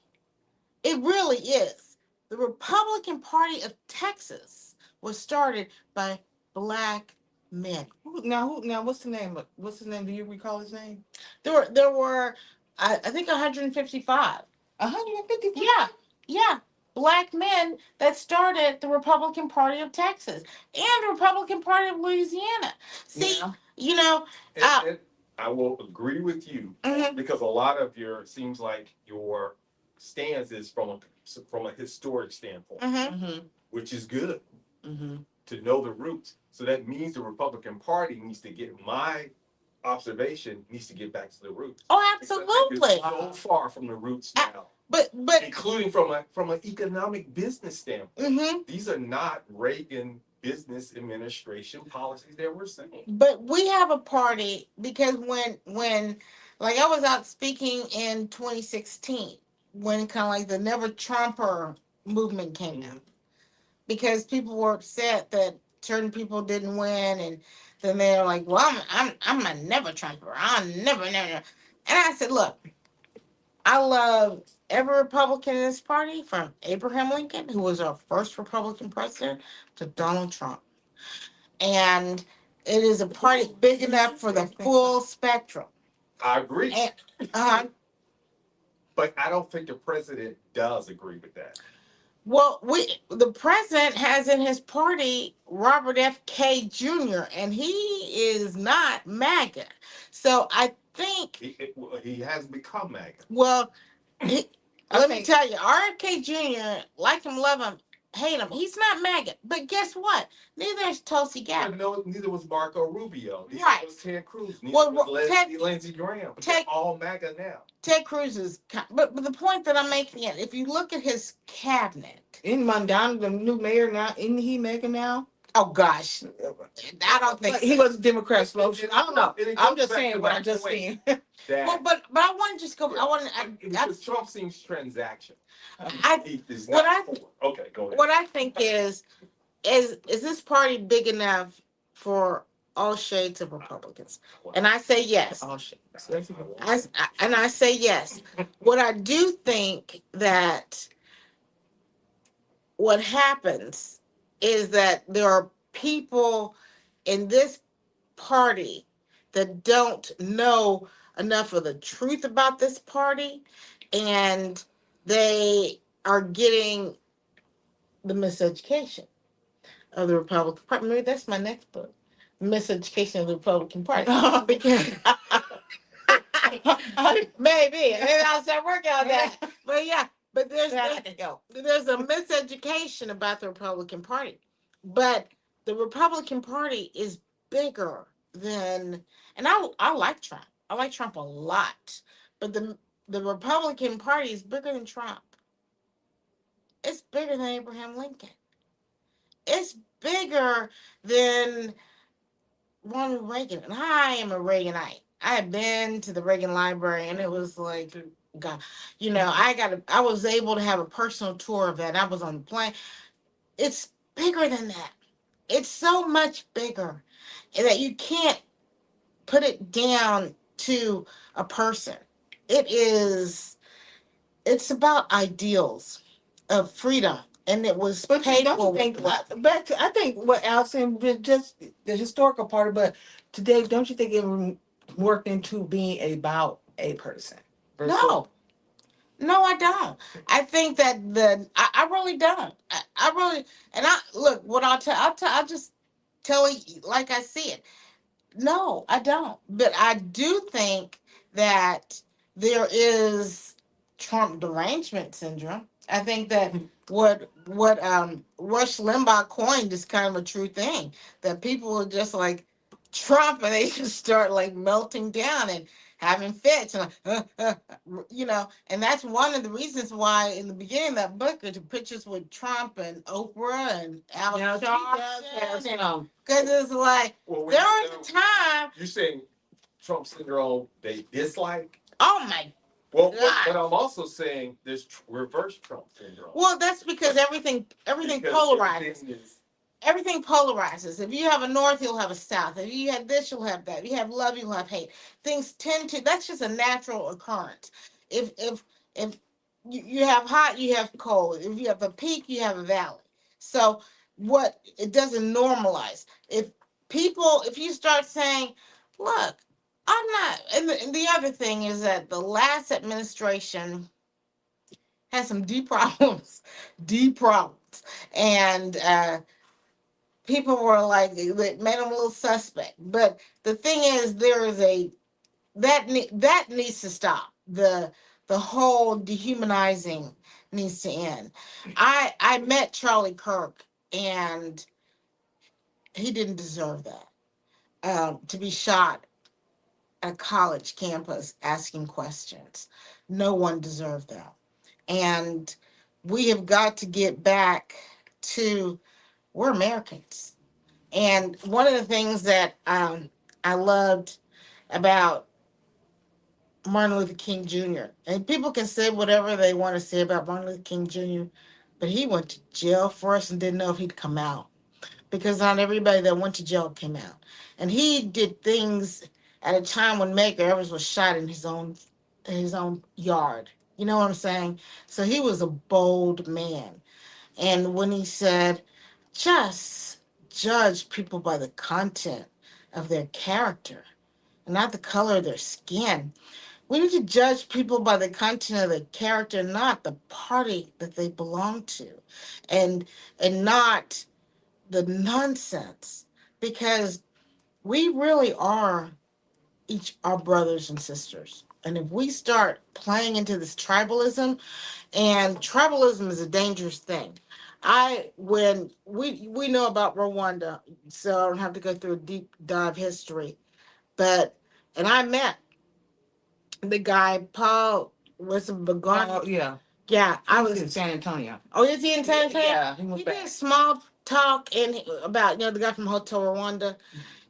It really is. The Republican Party of Texas was started by black men. Now, what's the name? What's his name? Do you recall his name? There were, I think, 155. 150. Yeah, black men that started the Republican Party of Texas and the Republican Party of Louisiana. See, Yeah. And I will agree with you Mhm. because a lot of seems like your stance is from a historic standpoint, Mhm. Mm-hmm. which is good Mm-hmm. to know the roots. So that means the Republican Party needs to get back to the roots. Oh, Because I think absolutely. it's so far from the roots now, But including from an economic business standpoint. mhm. These are not Reagan business administration policies that we're seeing. But we have a party because when like I was out speaking in 2016 when kind of like the Never Trumper movement came out because people were upset that certain people didn't win, and then they're like, well, I'm a Never Trumper. I'll never. And I said, look, I love every Republican in this party, from Abraham Lincoln, who was our first Republican president, to Donald Trump. And it is a party big enough for the full spectrum. I agree. And, But I don't think the president does agree with that. well, the president has in his party Robert F. K. Jr., and he is not MAGA. So I think, He has become MAGA. well, let me think- tell you, RFK Jr., like him, love him, hate him, he's not MAGA. But guess what? Neither is Tulsi Gabbard. No, neither was Marco Rubio. Neither Right. was Ted Cruz. Neither Well, was Ted- Lindsey Graham. But Ted- they're all MAGA now. Ted Cruz is, but the point that I'm making is, if you look at his cabinet, In Mondana, the new mayor now, isn't he making now? oh gosh, I don't think But so. he was a Democrat slow. I don't know. It I'm goes just back saying to what my I just point. seen. Well, That but I want to just go. I want to. because Trump seems transactional. I He is what not I- for. Okay, go ahead. what I think is this party big enough for all shades of Republicans? And I say yes. Oh shit. I say yes. What I do think that what happens is that there are people in this party that don't know enough of the truth about this party, and they are getting the miseducation of the Republican Party. Maybe that's my next book, Miseducation of the Republican Party. Because maybe I'll start working on that. But yeah, but there's a miseducation about the Republican Party. But the Republican Party is bigger than, and I like Trump. I like Trump a lot. But the Republican Party is bigger than Trump. It's bigger than Abraham Lincoln. It's bigger than Ronald Reagan. And I am a Reaganite. I have been to the Reagan Library, and it was like, God, I was able to have a personal tour of that. I was on the plane. It's bigger than that. It's so much bigger that you can't put it down to a person. It's about ideals. of freedom, and it was But paid don't for you with think blood. back to I think what Allison just the historical part of, but today don't you think it worked into being about a person? No, no, I don't. I think that I really don't. I really, and I look what I'll just tell you like I see it. No, I don't. But I do think that there is Trump derangement syndrome. I think that what Rush Limbaugh coined is kind of a true thing. That people are just like Trump and they just start like melting down and having fits and like, and that's one of the reasons why in the beginning of that book the pictures with Trump and Oprah and Al Now she does have Sharpton, some. because it's like Well, there was a time. you're saying Trump syndrome they dislike. Oh my Well, God. but I'm also saying there's reverse Trump syndrome. Well, that's because everything Because polarizes. everything is- Everything polarizes. If you have a north, you'll have a south. If you have this, you'll have that. If you have love, you'll have hate. Things tend to. That's just a natural occurrence. If you have hot, you have cold. If you have a peak, you have a valley. So what it doesn't normalize. If you start saying, look, I'm not, and the other thing is that the last administration had some deep problems, deep problems, and people were like, it made them a little suspect. But the thing is, there is that needs to stop. The whole dehumanizing needs to end. I met Charlie Kirk, and he didn't deserve that. To be shot at a college campus asking questions, no one deserved that. And we have got to get back to we're Americans. And one of the things that I loved about Martin Luther King Jr., and people can say whatever they want to say about Martin Luther King Jr., but he went to jail first and didn't know if he'd come out because not everybody that went to jail came out. And he did things at a time when Medgar Evers was shot in his own yard. You know what I'm saying? So he was a bold man. And when he said, just judge people by the content of their character and not the color of their skin. We need to judge people by the content of their character, not the party that they belong to, and not the nonsense. Because we really are each our brothers and sisters. And if we start playing into this tribalism, and tribalism is a dangerous thing. When we know about Rwanda, so I don't have to go through a deep dive history. But and I met the guy Paul was a Begani. Oh yeah. Yeah, I was was. in San Antonio. Oh, is he in San Antonio? Yeah, he He went did back. small talk about the guy from Hotel Rwanda,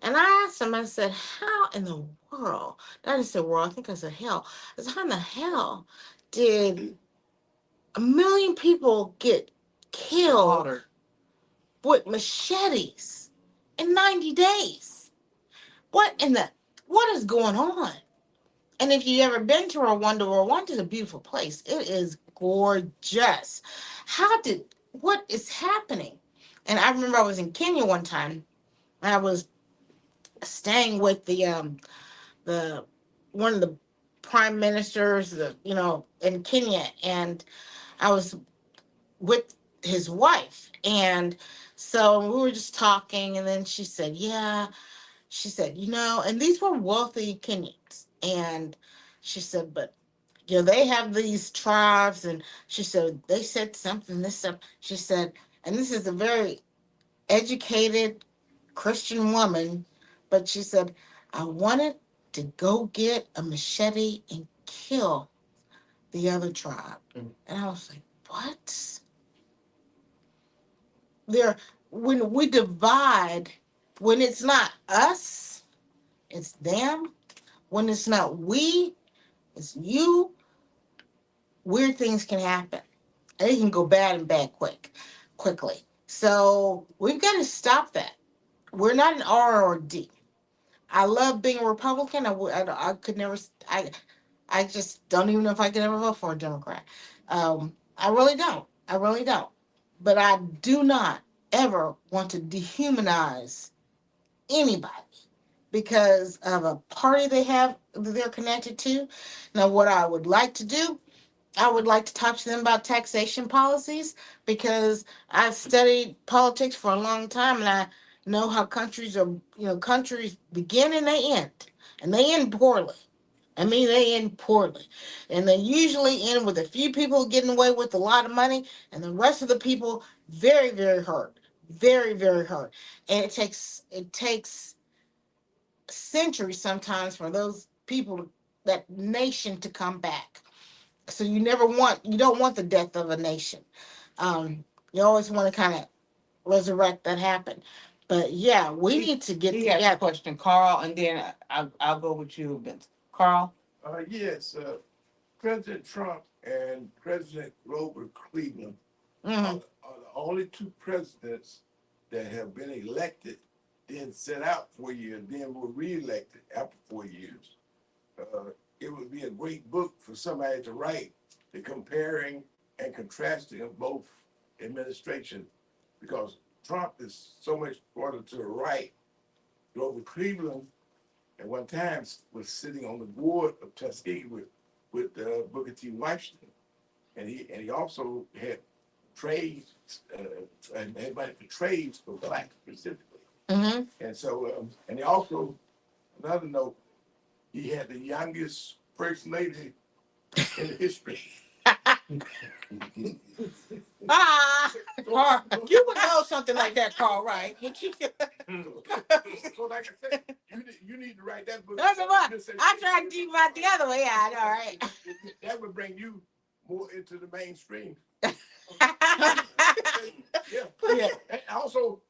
and I asked him. I said, "How in the world?" I didn't say world. I think I said hell. I said, "How in the hell did 1 million people get killed Slaughtered. with machetes in 90 days? What is going on?" And if you ever been to Rwanda is a beautiful place. It is gorgeous. What is happening? And I remember I was in Kenya one time. I was staying with the one of the prime ministers, in Kenya, and I was with his wife. And so we were just talking, and then she said, yeah, she said, and these were wealthy Kenyans. And she said, but, they have these tribes. And she said, they said something, this stuff. She said, and this is a very educated Christian woman, but she said, I wanted to go get a machete and kill the other tribe. Mhm. And I was like, what? There, when we divide, when it's not us, it's them. When it's not we, it's you. Weird things can happen. And it can go bad and bad quickly. So we've got to stop that. We're not an R or D. I love being a Republican. I could never. I just don't even know if I could ever vote for a Democrat. I really don't. I really don't. But I do not ever want to dehumanize anybody because of a party they have that they're connected to. Now, what I would like to do, I would like to talk to them about taxation policies because I've studied politics for a long time and I know how countries are, countries begin and they end poorly. I mean, they end poorly. And they usually end with a few people getting away with a lot of money and the rest of the people very, very hurt. Very, very hurt. And it takes centuries sometimes for those people, that nation to come back. So you don't want the death of a nation. You always want to kind of resurrect that happen. But yeah, we need to get He has a together. question, Carl, and then I'll go with you, Vince. Carl? Yes, President Trump and President Grover Cleveland Mhm. are the only two presidents that have been elected, then set out 4 years, then were reelected after 4 years. It would be a great book for somebody to write, the comparing and contrasting of both administrations, because Trump is so much farther to the right. Grover Cleveland at one time was sitting on the board of Tuskegee with Booker T. Washington, and he also had trades and had money for trades for blacks specifically. Mhm. And so, and he also, another note, he had the youngest first lady in history. Ah, Carl, you would know something like that, Carl, right? Would you? So like I said, you need to write that book. that's a lot. I tried to do about the other way. Yeah, all right. That would bring you more into the mainstream. Yeah. Yeah. And also,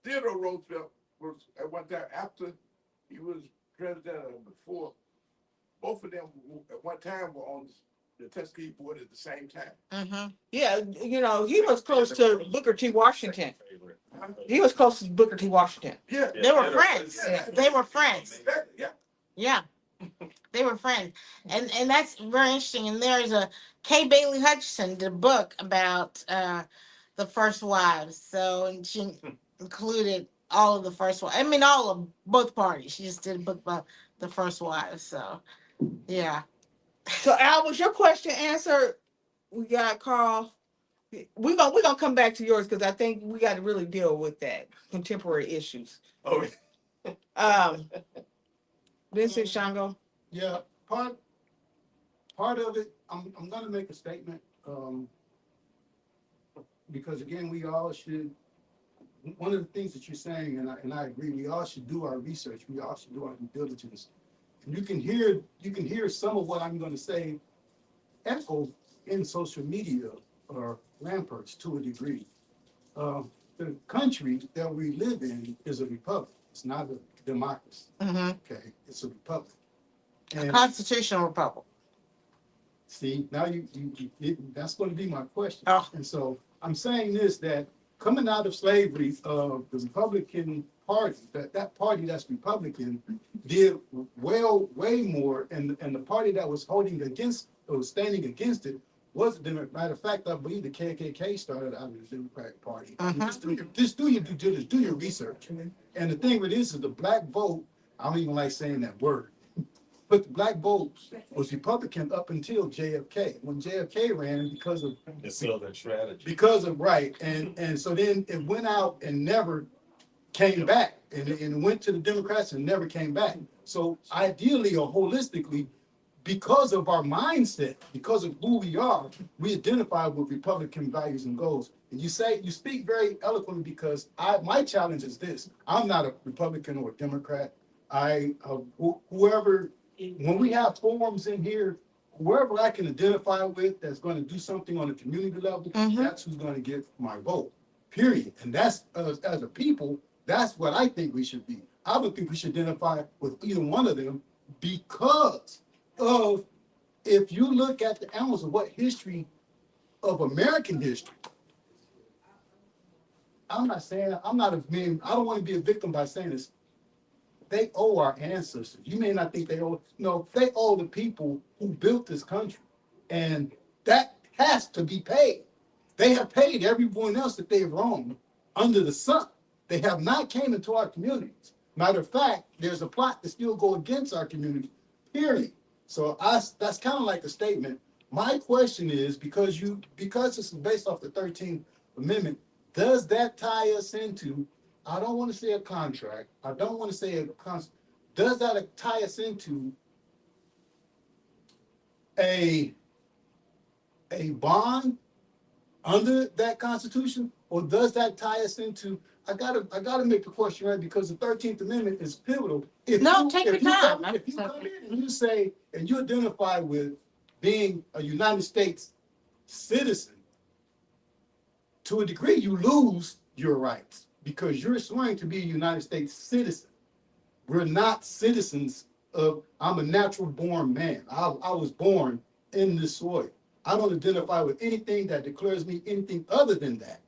Theodore Roosevelt was at one time, after he was president or before, both of them at one time were on the Tuskegee board at the same time. Mm-hmm. Yeah, he was close to Booker T. Washington. He was close to Booker T. Washington. Yeah. They were friends. Yeah. They were friends. Yeah. Yeah. They were friends. And that's very interesting. And there's a Kay Bailey Hutchison did a book about the first wives. So and she included all of the first wives. I mean all of both parties. She just did a book about the first wives. So yeah. So Al, was your question answered? We got Carl. We're gonna come back to yours because I think we got to really deal with that contemporary issues. Oh, Vincent Shango. Yeah, part of it, I'm gonna make a statement, because again, we all should, one of the things that you're saying, and I agree, we all should do our research, we all should do our due diligence. And you can hear some of what I'm gonna say echo in social media or ramparts to a degree. The country that we live in is a republic, it's not a democracy, Mm-hmm. okay, it's a republic. A And constitutional republic. see, now that's going to be my question. Oh. And so I'm saying this, that coming out of slavery, the Republican Party, that party that's Republican did way more, and the party that was holding against or standing against it was the Democrat. Matter of fact, I believe the KKK started out of the Democratic Party. Mhm. Just do your due diligence, do your research. And the thing with this is the black vote, I don't even like saying that word, but the black vote was Republican up until JFK. When JFK ran, because of The Southern strategy. right, and so then it went out and never came back, and it went to the Democrats and never came back. So ideally or holistically, because of our mindset, because of who we are, we identify with Republican values and goals. And you speak very eloquently, because my challenge is this: I'm not a Republican or a Democrat. Whoever, when we have forums in here, whoever I can identify with that's going to do something on a community level, Mhm. that's who's going to get my vote. Period. And that's as a people, that's what I think we should be. I don't think we should identify with either one of them, because of, if you look at the annals of what history of American history, I don't want to be a victim by saying this. They owe our ancestors. You may not think they owe, no, they owe the people who built this country. And that has to be paid. They have paid everyone else that they've wronged under the sun. They have not came into our communities. Matter of fact, there's a plot to still go against our community, period. So that's kind of like a statement. My question is, because this is based off the 13th Amendment, does that tie us into, I don't want to say a contract, I don't want to say does that tie us into a bond under that Constitution, or does that tie us into? I gotta make the question right, because the 13th Amendment is pivotal. Take your time. If you come in and you say and you identify with being a United States citizen, to a degree you lose your rights because you're swearing to be a United States citizen. We're not citizens of. I'm a natural born man. I was born in this soil. I don't identify with anything that declares me anything other than that.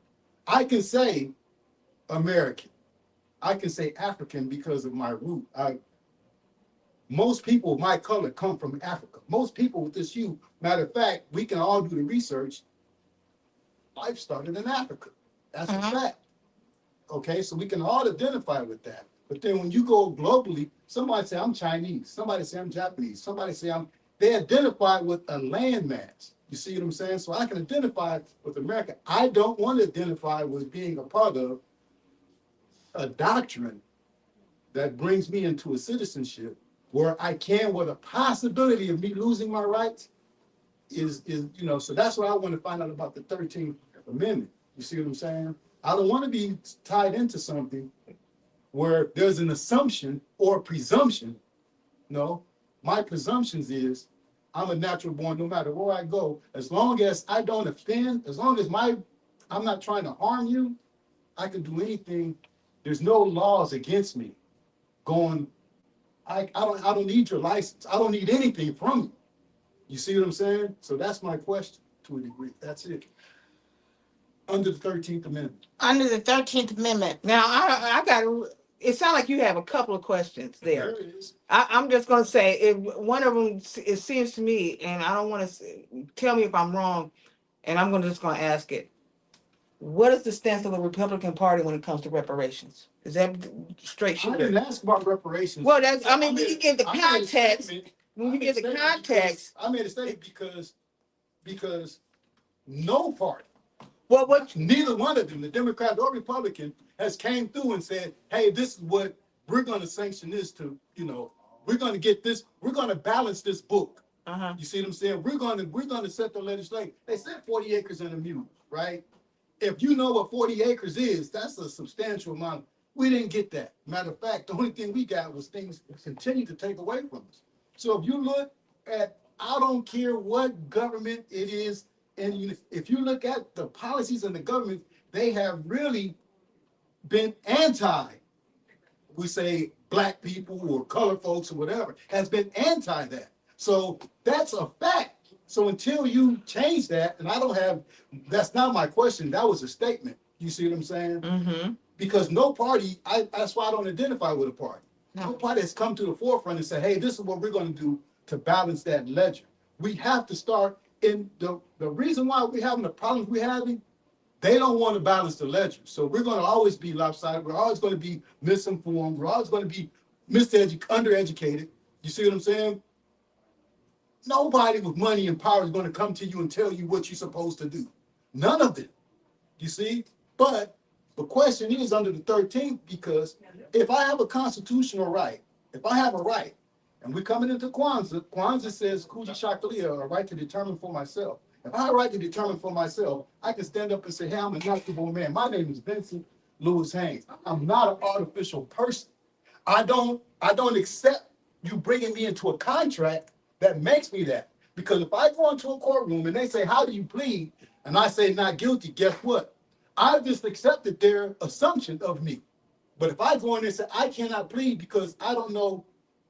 I can say American. I can say African because of my root. Most people of my color come from Africa. Most people with this hue, matter of fact, we can all do the research. Life started in Africa. That's a fact. Okay, so we can all identify with that. But then when you go globally, somebody say I'm Chinese, somebody say I'm Japanese, somebody say they identify with a landmass. You see what I'm saying? So I can identify with America. I don't want to identify with being a part of a doctrine that brings me into a citizenship where the possibility of me losing my rights is, so that's what I want to find out about the 13th Amendment. You see what I'm saying? I don't want to be tied into something where there's an assumption or presumption. No, my presumptions is I'm a natural born no matter where I go. As long as I don't offend, as long as I'm not trying to harm you, I can do anything. There's no laws against me going, I don't need your license. I don't need anything from you. You see what I'm saying? So that's my question to a degree. That's it. Under the 13th Amendment. Under the 13th Amendment. Now, I got it sounds like you have a couple of questions there. There it is. I'm just going to say, if one of them, it seems to me, and I don't want to tell me if I'm wrong, and I'm just going to ask it. What is the stance of the Republican Party when it comes to reparations? Is that straight I shooter? didn't ask about reparations. Well, we can give the I made a context. statement. When we I made get a the statement context. I made a statement because no party, Well, what? neither one of them, the Democrat or Republican, has came through and said, hey, this is what we're going to sanction this to, we're going to get this, we're going to balance this book. You see what I'm saying? We're going to set the legislation. They said 40 acres and a mule, right? If you know what 40 acres is, that's a substantial amount. We didn't get that. Matter of fact, the only thing we got was things that continue to take away from us. So if you look at, I don't care what government it is, and if you look at the policies in the government, they have really been we say black people or colored folks or whatever, has been anti that. So that's a fact. So until you change that, and that's not my question, that was a statement. You see what I'm saying? Mm-hmm. Because no party, that's why I don't identify with a party. No party has come to the forefront and said, hey, this is what we're going to do to balance that ledger. We have to start in the reason why we're having the problems we're having, they don't want to balance the ledger. So we're going to always be lopsided. We're always going to be misinformed. We're always going to be undereducated. You see what I'm saying? Nobody with money and power is going to come to you and tell you what you're supposed to do. None of them. You see? But the question is under the 13th, because if I have a constitutional right, if I have a right, and we're coming into Kwanzaa says, Kuji Shakalia, a right to determine for myself. If I have a right to determine for myself, I can stand up and say, hey, I'm a natural man. My name is Vincent Lewis Haynes. I'm not an artificial person. I don't accept you bringing me into a contract that makes me that. Because if I go into a courtroom and they say, how do you plead? And I say not guilty, guess what? I've just accepted their assumption of me. But if I go in and say, I cannot plead because I don't know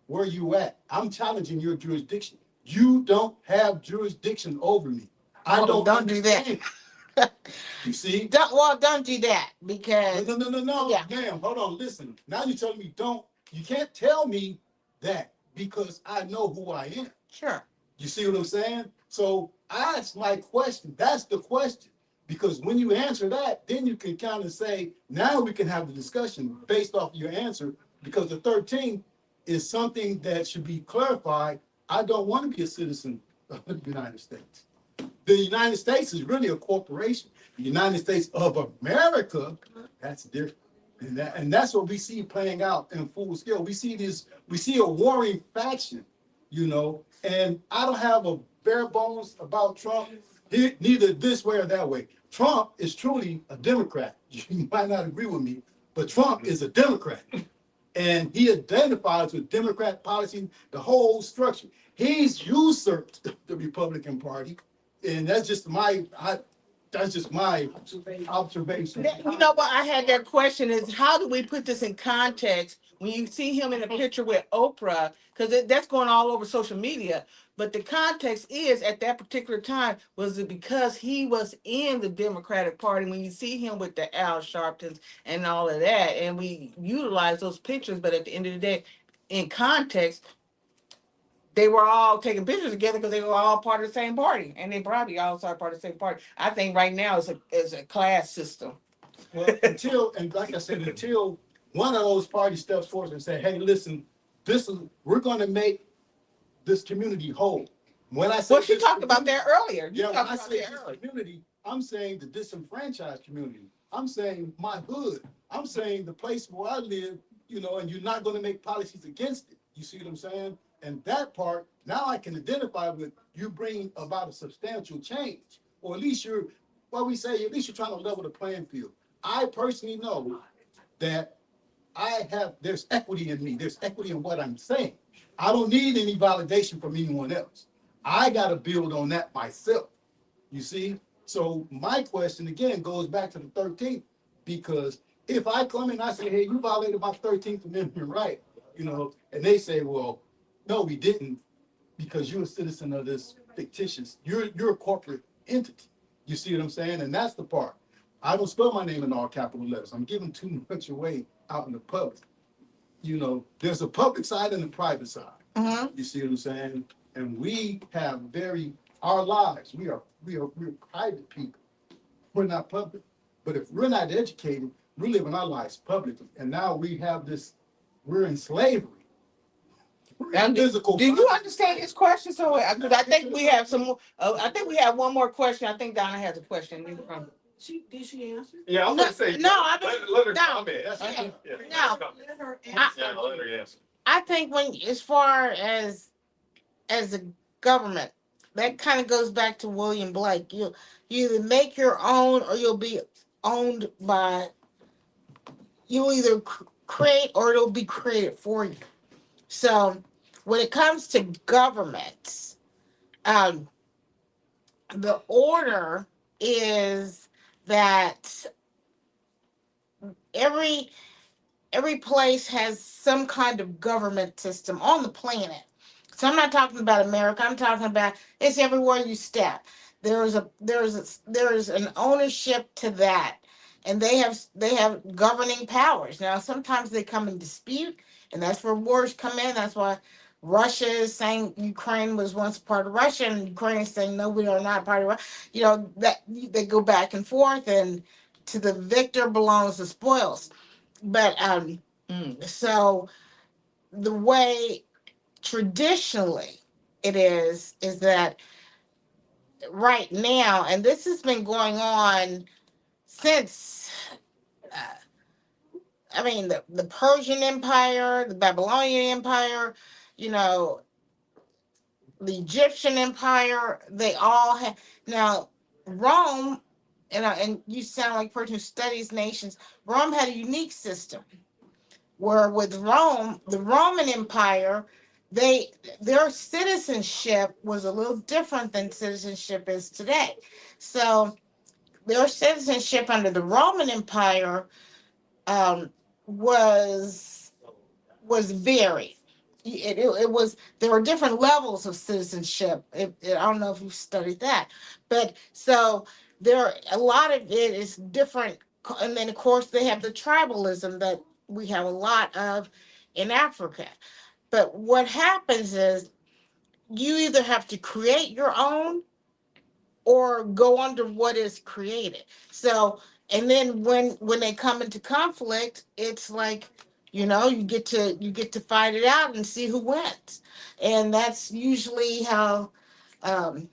where you at, I'm challenging your jurisdiction. You don't have jurisdiction over me. I don't do that. You see? Don't do that, because No, Yeah. ma'am, hold on, listen. Now you're telling me you can't tell me that because I know who I am. sure. You see what I'm saying? So that's my question. That's the question. Because when you answer that, then you can kind of say, now we can have the discussion based off your answer. Because the 13th is something that should be clarified. I don't want to be a citizen of the United States. The United States is really a corporation. The United States of America, that's different. And that's what we see playing out in full scale. We see a warring faction, you know, and I don't have a bare bones about Trump, neither this way or that way. Trump is truly a Democrat. You might not agree with me, but Trump is a Democrat. And he identifies with Democrat policy, the whole structure. He's usurped the Republican Party. And that's just my observation. You know what? I had that question is how do we put this in context when you see him in a picture with Oprah? Because that's going all over social media. But the context is at that particular time, was it because he was in the Democratic Party when you see him with the Al Sharptons and all of that, and we utilize those pictures, but at the end of the day, in context, they were all taking pictures together because they were all part of the same party, and they probably all are part of the same party. I think right now it's a class system. Well, and like I said, until one of those parties steps forward and say, hey, listen, we're gonna make this community whole. When I say Well, she this talked about community- that earlier. You Yeah, when talked I about say that this earlier. community, I'm saying the disenfranchised community. I'm saying my hood. I'm saying the place where I live, you know, and you're not gonna make policies against it. You see what I'm saying? And that part, now I can identify with you bringing about a substantial change. Or at least at least you're trying to level the playing field. I personally know that there's equity in me. There's equity in what I'm saying. I don't need any validation from anyone else. I got to build on that myself. You see? So my question again goes back to the 13th, because if I come and I say, hey, you violated my 13th Amendment right, you know, and they say, well, no, we didn't, because you're a citizen of this fictitious, you're a corporate entity. You see what I'm saying? And that's the part. I don't spell my name in all capital letters. I'm giving too much away out in the public. You know, there's a public side and a private side. Mhm. You see what I'm saying? And we have our lives, we're private people. We're not public. But if we're not educated, we're living our lives publicly. And now we're in slavery. We're in physical. Do you understand his question? So, because I think we have some more. I think we have one more question. I think Donna has a question. Did she answer? Yeah, I was gonna say, No, I mean, let her no. comment. That's Yeah, it. yeah, No. let her comment. Let her Yeah, let her answer. I think as far as the government, that kind of goes back to William Blake. You either make your own or you'll be owned by. You'll either create or it'll be created for you. So when it comes to governments, the order is that every place has some kind of government system on the planet. So I'm not talking about America. I'm talking about it's everywhere you step. There's an ownership to that, and they have governing powers. Now sometimes they come in dispute, and that's where wars come in. That's why Russia is saying Ukraine was once part of Russia, and Ukraine is saying no, we are not part of Russia. You know that they go back and forth, and to the victor belongs the spoils. But so the way traditionally it is that right now, and this has been going on since the Persian Empire, the Babylonian Empire, you know, the Egyptian Empire, they all have now Rome, and you sound like a person who studies nations. Rome had a unique system where with Rome, the Roman Empire, their citizenship was a little different than citizenship is today. So their citizenship under the Roman Empire was varied. It was there were different levels of citizenship. I don't know if you've studied that, but so a lot of it is different. And then of course they have the tribalism that we have a lot of in Africa. But what happens is you either have to create your own or go under what is created. So, and then when they come into conflict, it's like, you get to fight it out and see who wins. And that's usually um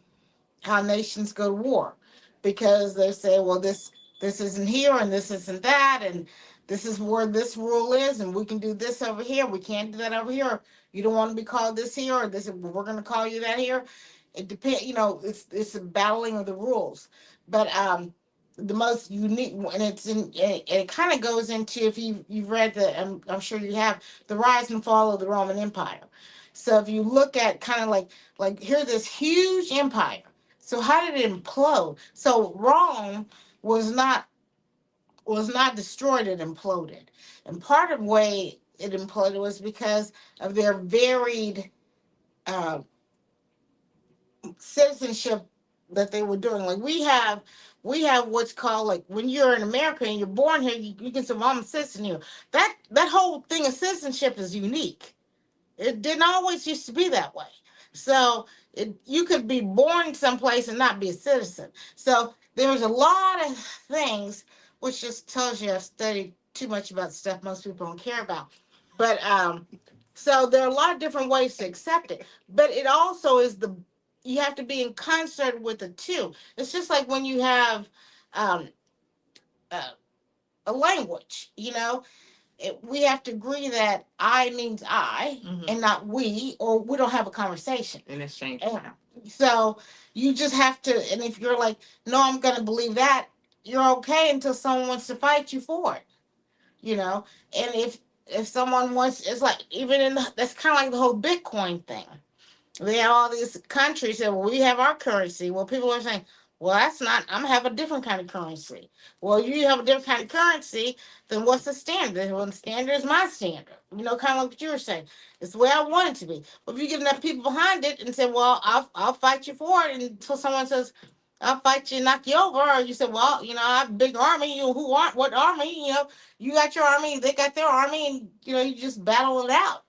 how nations go to war, because they say, well, this isn't here and this isn't that, and this is where this rule is, and we can do this over here, we can't do that over here. You don't want to be called this here, or this, we're going to call you that here. It depends, it's a battling of the rules. But the most unique, and it kind of goes into, if you've read I'm sure you have, the rise and fall of the Roman Empire. So if you look at kind of like here, this huge empire. So how did it implode? So Rome was not destroyed, it imploded. And part of the way it imploded was because of their varied uh, citizenship that they were doing. Like we have what's called, like, when you're in America and you're born here, you can say, well, I'm a citizen here. That whole thing of citizenship is unique. It didn't always used to be that way. So you could be born someplace and not be a citizen. So there's a lot of things, which just tells you I've studied too much about stuff most people don't care about. But so there are a lot of different ways to accept it. But it also is you have to be in concert with the two. It's just like when you have um, uh, a language, we have to agree that I means I, and not we, or we don't have a conversation. In exchange. And so you just have to, and if you're like, no, I'm going to believe that, you're okay until someone wants to fight you for it, And if someone wants, it's like, that's kind of like the whole Bitcoin thing. They have all these countries that, well, we have our currency. Well, people are saying, well, that's not, I'm gonna have a different kind of currency. Well, you have a different kind of currency, then what's the standard? Well, the standard is my standard. Kind of like what you were saying. It's the way I want it to be. But if you get enough people behind it and say, well, I'll fight you for it, until someone says, I'll fight you and knock you over, or you say, well, I have a big army. What army? You got your army, they got their army, and you just battle it out.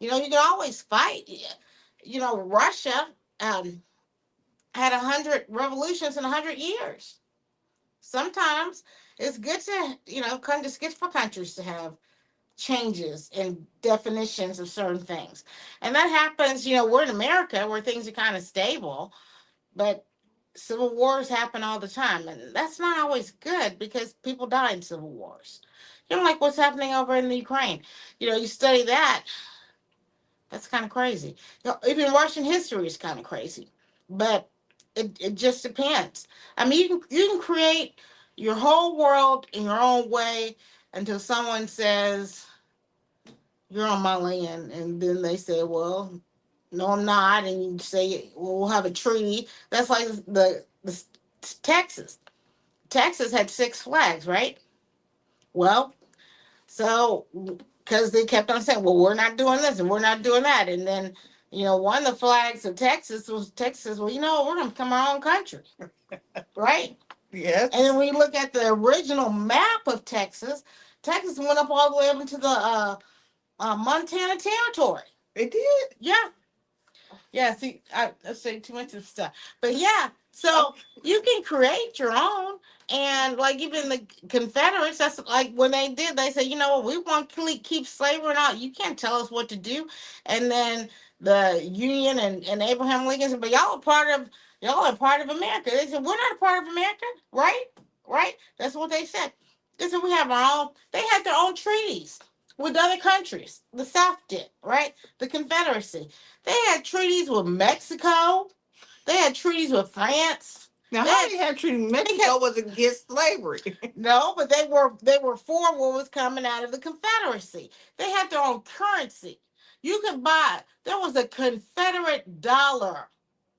You can always fight. Russia had 100 revolutions in 100 years. Sometimes it's good to, just good for countries to have changes in definitions of certain things. And that happens, we're in America where things are kind of stable, but civil wars happen all the time. And that's not always good, because people die in civil wars. Like what's happening over in the Ukraine. You study that. That's kind of crazy. Even Russian history is kind of crazy. But it just depends. I mean, you can create your whole world in your own way until someone says, you're on my land. And then they say, well, no, I'm not. And you say, well, we'll have a treaty. That's like the Texas. Texas had 6 flags, right? Well, so, because they kept on saying, well, we're not doing this and we're not doing that. And then, one of the flags of Texas was, well, we're going to become our own country. Right? Yes. And then when you look at the original map of Texas, Texas went up all the way up into the Montana territory. It did? Yeah. Yeah, see, I say too much of stuff. But yeah, so you can create your own. And like even the Confederates, that's like when they did, they said, we want to keep slavery out. You can't tell us what to do. And then the Union and Abraham Lincoln said, but y'all are part of America. They said, we're not a part of America, right? Right? That's what they said. They said, we have our own, they had their own treaties with other countries. The South did, right? The Confederacy. They had treaties with Mexico. They had treaties with France. Now, how they had treated Mexico was against slavery. No, but they were for what was coming out of the Confederacy. They had their own currency. You could buy. There was a Confederate dollar.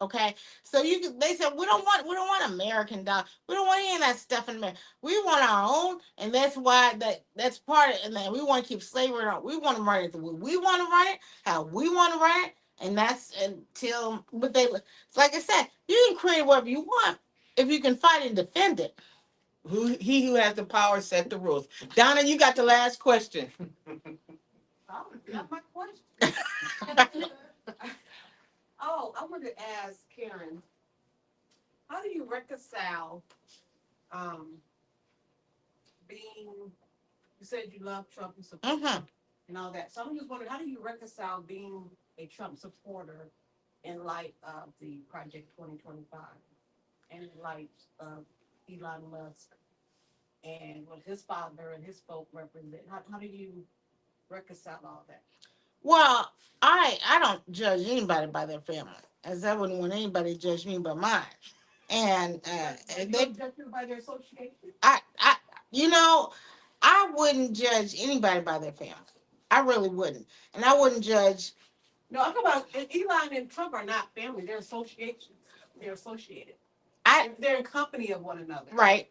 Okay, so they said we don't want American dollar. We don't want any of that stuff in America. We want our own, and that's why that's part of it. And then we want to keep slavery on. We want to run it the way we want to run it, how we want to run it, and that's until. But like I said, you can create whatever you want if you can fight and defend it. He who has the power set the rules. Donna, you got the last question. Oh, got my question. Oh, So I wanted to ask Karen, how do you reconcile being, you said you love Trump, you support Mhm. Trump and all that. So I'm just wondering, how do you reconcile being a Trump supporter in light of the Project 2025 and in light of Elon Musk and what his father and his folk represent? How do you reconcile all that? Well, I don't judge anybody by their family, as I wouldn't want anybody to judge me by mine. And You they, don't judge people by their association? I, you know, I wouldn't judge anybody by their family. I really wouldn't, and I wouldn't judge. No, I'm talking about Elon and Trump are not family. They're associations. They're associated. I They're in company of one another. right.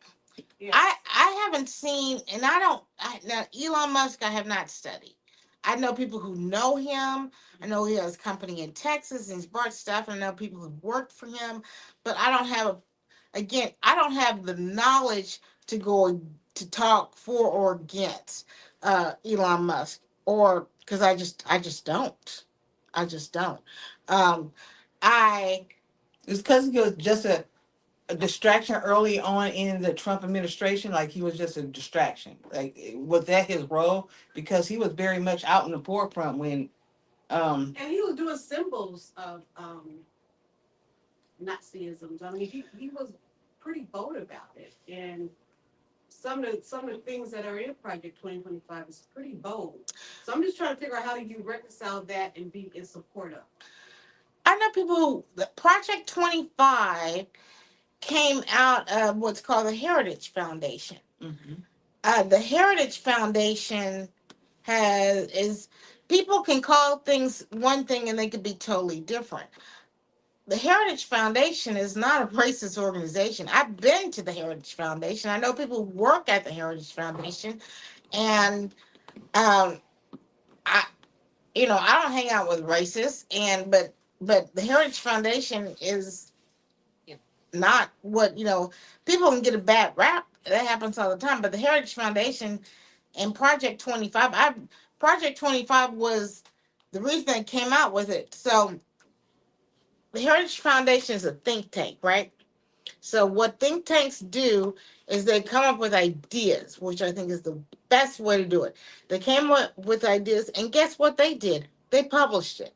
Yeah. I haven't seen, and I don't. Now Elon Musk, I have not studied. I know people who know him. I know he has a company in Texas and he's bought stuff. I know people who worked for him, but I don't have. Again, I don't have the knowledge to go to talk for or against Elon Musk, or because I just don't. I just don't. Um, I It's because he was just a distraction early on in the Trump administration. Like he was just a distraction. Like was that his role? Because he was very much out in the forefront when And he was doing symbols of Nazism. I mean, he was pretty bold about it. And some of the things that are in Project 2025 is pretty bold. So I'm just trying to figure out how do you reconcile that and be in support of. I know people who the Project 25 came out of what's called the Heritage Foundation. The Heritage Foundation is people can call things one thing and they could be totally different. The Heritage Foundation is not a racist organization. I've been to the Heritage Foundation. I know people who work at the Heritage Foundation, and um, I I don't hang out with racists, and but the Heritage Foundation is not what people can get a bad rap. That happens all the time. But the Heritage Foundation and Project 25, Project 25 was the reason they came out with it. So the Heritage Foundation is a think tank, right? So what think tanks do is they come up with ideas, which I think is the best way to do it. They came up with ideas, and guess what they did? They published it.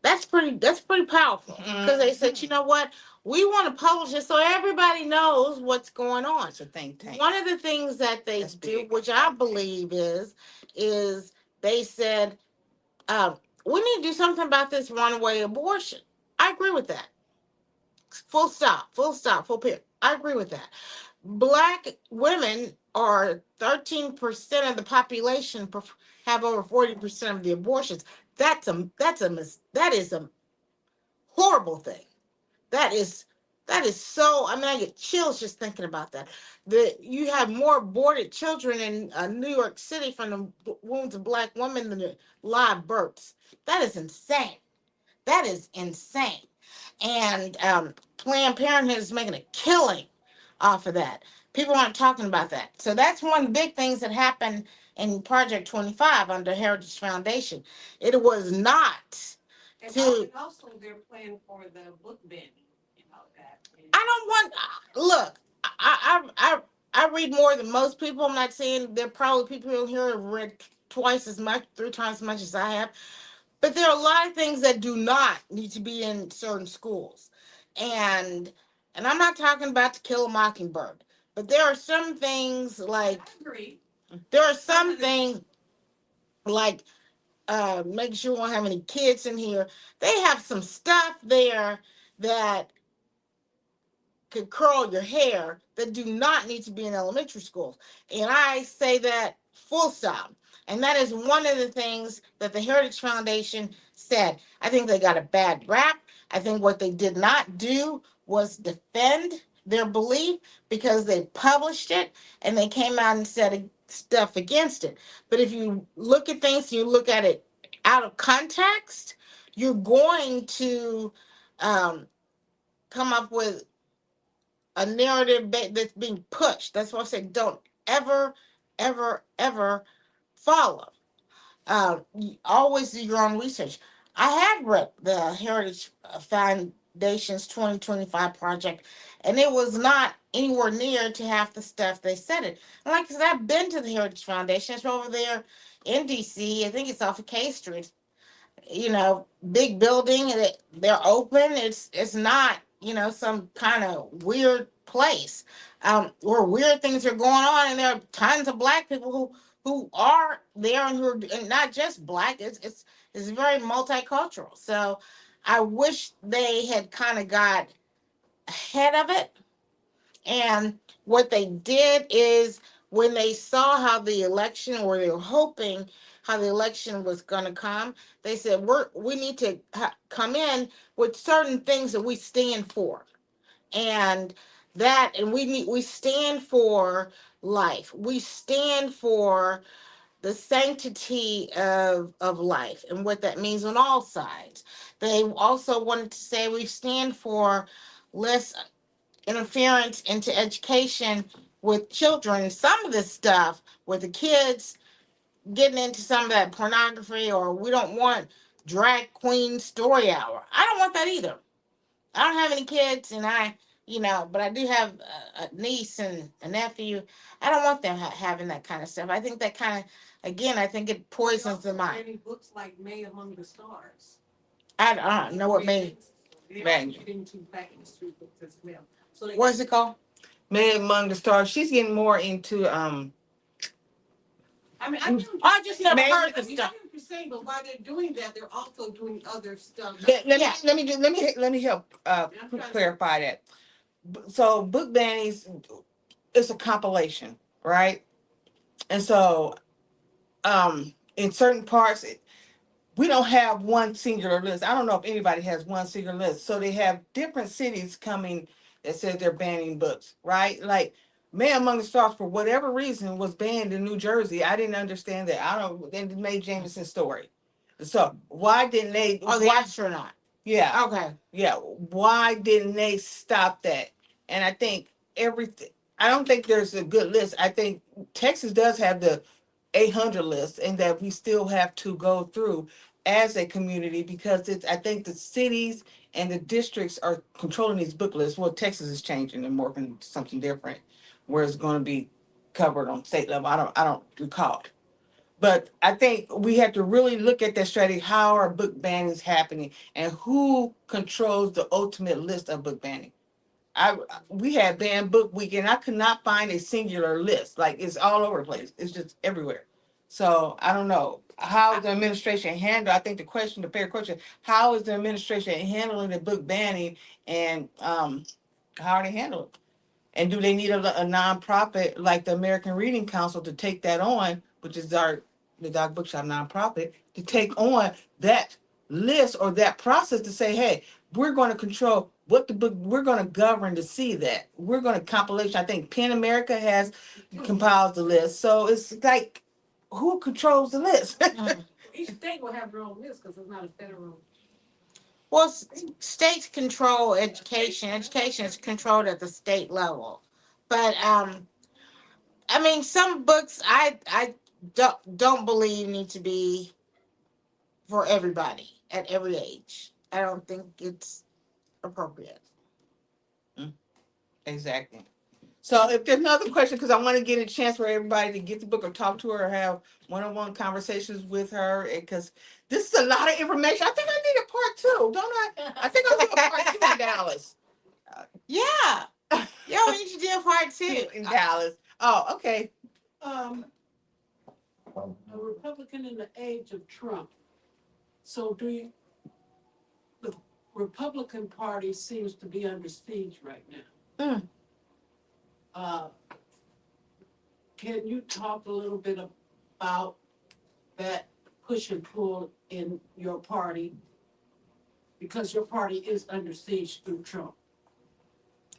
That's pretty powerful because they said, you know what? We want to publish it so everybody knows what's going on. it's a think tank. One of the things that they That's do, big. which I believe is they said, we need to do something about this runaway abortion. I agree with that. Full stop, full stop, full period. I agree with that. Black women are 13% of the population, have over 40% of the abortions. That is a horrible thing. That is so. I mean, I get chills just thinking about that. You have more aborted children in New York City from the wounds of black women than the live births. That is insane. That is insane. And Planned Parenthood is making a killing off of that. People aren't talking about that. So that's one of the big things that happened in Project 25 under Heritage Foundation. It was not And to. also they're planning for the book banning and all that. I don't want. Look, I read more than most people. I'm not saying there are probably people in here who have read twice as much, 3 times as much as I have. But there are a lot of things that do not need to be in certain schools. And I'm not talking about To Kill a Mockingbird. But there are some things like I agree. there are some things like making sure we won't have any kids in here. They have some stuff there that could curl your hair that do not need to be in elementary schools. And I say that full stop. And that is one of the things that the Heritage Foundation said. I think they got a bad rap. I think what they did not do was defend their belief because they published it and they came out and said stuff against it. But if you look at things, you look at it out of context, you're going to come up with a narrative that's being pushed. That's why I say don't ever, ever, ever follow. Always do your own research. I have read the Heritage Foundation's 2025 project, and it was not anywhere near to half the stuff they said it. And like I said, I've been to the Heritage Foundation. It's over there in DC. I think it's off of K Street. You know, big building, and they're open. It's not, you know, some kind of weird place where weird things are going on, and there are tons of black people who are there and who are and not just black. It's very multicultural. So I wish they had kind of got ahead of it. And what they did is when they saw how the election, or they were hoping how the election was going to come, they said we need to come in with certain things that we stand for, and we stand for life. We stand for the sanctity of life and what that means on all sides. They also wanted to say we stand for less interference into education with children. Some of this stuff with the kids getting into some of that pornography, or we don't want drag queen story hour. I don't want that either. I don't have any kids, and but I do have a niece and a nephew. I don't want them having that kind of stuff. I think that kind of, again, I think it poisons the mind. Many books like May Among the Stars. I don't know what May. They May. also get into Black history books as well. So they, What's it called? Man Among the Stars. She's getting more into I mean, I just never May- heard of I the mean, I stuff. know what you're saying, but while they're doing that, they're also doing other stuff. let me help clarify that. So book bannings, it's a compilation, right? And so in certain parts we don't have one singular list. I don't know if anybody has one singular list. So they have different cities coming that says they're banning books, right? Like Man Among the Stars, for whatever reason, was banned in New Jersey. I didn't understand that. I don't. Then it made Jameson's story. So why didn't they? Oh, the why, astronaut. yeah, Okay. yeah. Why didn't they stop that? And I think everything. I don't think there's a good list. I think Texas does have the 800 list, and that we still have to go through as a community, because it's. I think the cities and the districts are controlling these book lists. Well, Texas is changing and morphing to something different, where it's going to be covered on state level. I don't recall. But I think we have to really look at that strategy. How are book bannings happening, and who controls the ultimate list of book banning? We had banned book week, and I could not find a singular list. Like, it's all over the place. It's just everywhere. So I don't know how is the administration handle. I think the fair question: how is the administration handling the book banning, and how are they handling it? And do they need a nonprofit like the American Reading Council to take that on, which is the Dog Bookshop nonprofit, to take on that list or that process to say, hey, we're going to control what the book, we're going to govern to see that. We're going to compilation. I think Pen America has compiles the list. So it's like, who controls the list? Each state will have their own list because it's not a federal. Well, states control education. Education is controlled at the state level, but I mean, some books I don't believe need to be for everybody at every age. I don't think it's appropriate. Exactly. So if there's another question, because I want to get a chance for everybody to get the book or talk to her or have one-on-one conversations with her, because this is a lot of information. I think I need a part two, don't I? I think I'll do a part two in Dallas. Yeah. Yeah, we need to do a part two. In Dallas. Oh, okay. A Republican in the age of Trump. So the Republican Party seems to be under siege right now. Can you talk a little bit about that push and pull in your party? Because your party is under siege through Trump.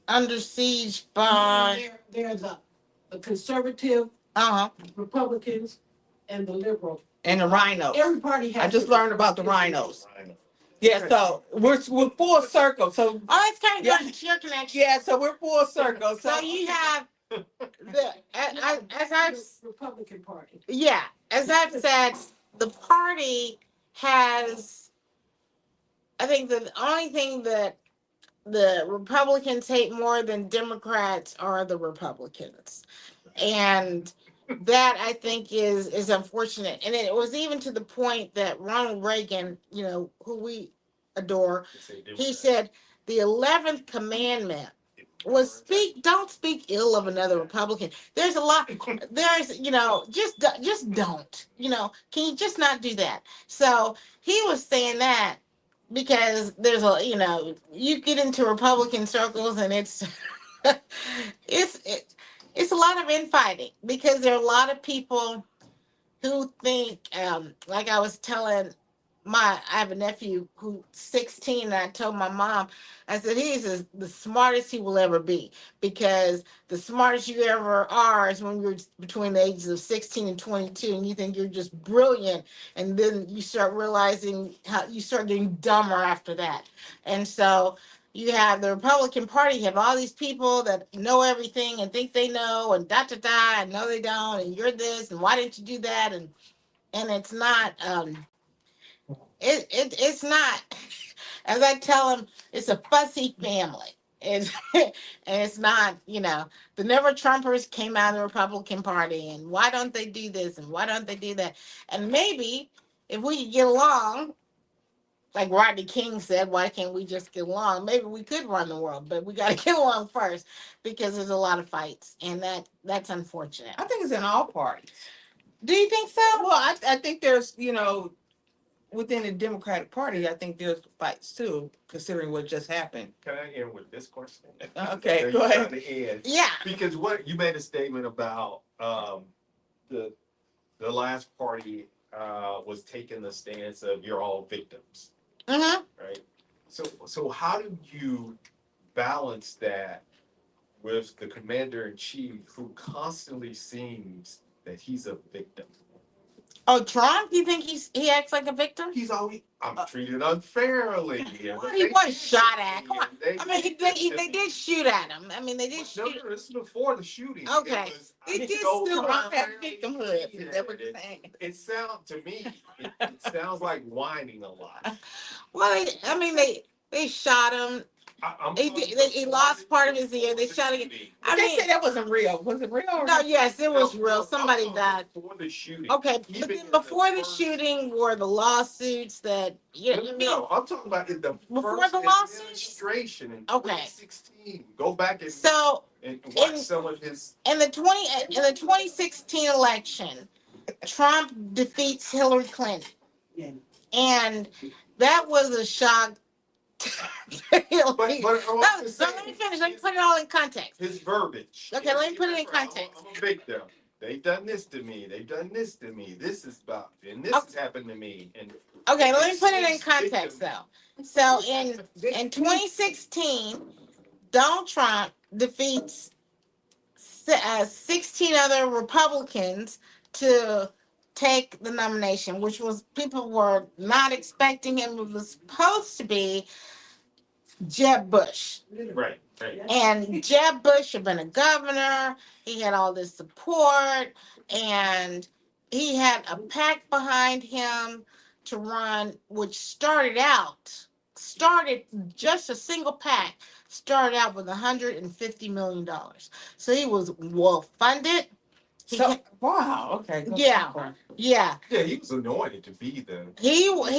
Under siege by They're the conservative Republicans and the liberal. And the rhinos. Every party has. I just learned about the rhinos. Yeah, so we're full circle. So it's kind of good to your connection. yeah, so we're full circle. So you have as I've Republican Party. yeah, as I've said, the party has I think the only thing that the Republicans hate more than Democrats are the Republicans. And that I think is unfortunate. And it was even to the point that Ronald Reagan, who we adore, he said the 11th commandment was don't speak ill of another Republican. There's a lot just don't. Can you just not do that? So he was saying that because there's you get into Republican circles and it's it's a lot of infighting because there are a lot of people who think, like I was telling I have a nephew who's 16, and I told my mom, I said, he's the smartest he will ever be, because the smartest you ever are is when you're between the ages of 16 and 22, and you think you're just brilliant, and then you start realizing how you start getting dumber after that. And so you have the Republican Party, you have all these people that know everything and think they know, and da da da, and no they don't, and you're this, and why didn't you do that, and it's not it's not, as I tell them, it's a fussy family. It's and it's not, the never Trumpers came out of the Republican Party, and why don't they do this and why don't they do that? And maybe if we could get along, like Rodney King said, why can't we just get along? Maybe we could run the world, but we got to get along first, because there's a lot of fights, and that's unfortunate. I think it's in all parties. Do you think so? Well, I think there's, within the Democratic Party, I think there's fights too, considering what just happened. Can I end with this question? Okay, Are go you ahead. trying to end? Yeah. Because what you made a statement about the last party was taking the stance of you're all victims, Mm-hmm. right? So how do you balance that with the commander in chief, who constantly seems that he's a victim? Oh, Trump? You think he acts like a victim? He's always, I'm treated unfairly. Well, he was shot at. Come on. I mean, they did shoot at him. I mean, they did No, shoot. this is before the shooting. Okay. It They did so sue him. Trump had unfairly victimhood. Is that what treated. you're saying? It sounds to me, it sounds like whining a lot. Well, they shot him. I'm He talking he lost part of his ear. They before shot the him. shooting. I They mean, said that wasn't real. Was it real? Or no, yes, it was No, real. no, Somebody I'm died. talking Before the shooting. Okay, Even but then in before the first- shooting were the lawsuits that No, I'm talking about in the Before first the lawsuits? administration in Okay. 2016. Go back and So watch in- some of his. in the 2016 election, Trump defeats Hillary Clinton. Yeah. And that was a shock to Hillary. So let me finish. Let me put it all in context. His verbiage. Okay, let me put it in I'm context. a victim. They've done this to me. They've done this to me. This is about, and this Okay. has happened to me. And Okay, let me put it in context though. So in 2016, Donald Trump defeats 16 other Republicans to take the nomination, which was, people were not expecting him. It was supposed to be Jeb Bush. right. And Jeb Bush had been a governor. He had all this support, and he had a pack behind him to run, which started just a single pack, started out with $150 million. So he was well funded. Wow. Okay. go Yeah. on. Yeah, Yeah, he was anointed to be the. he was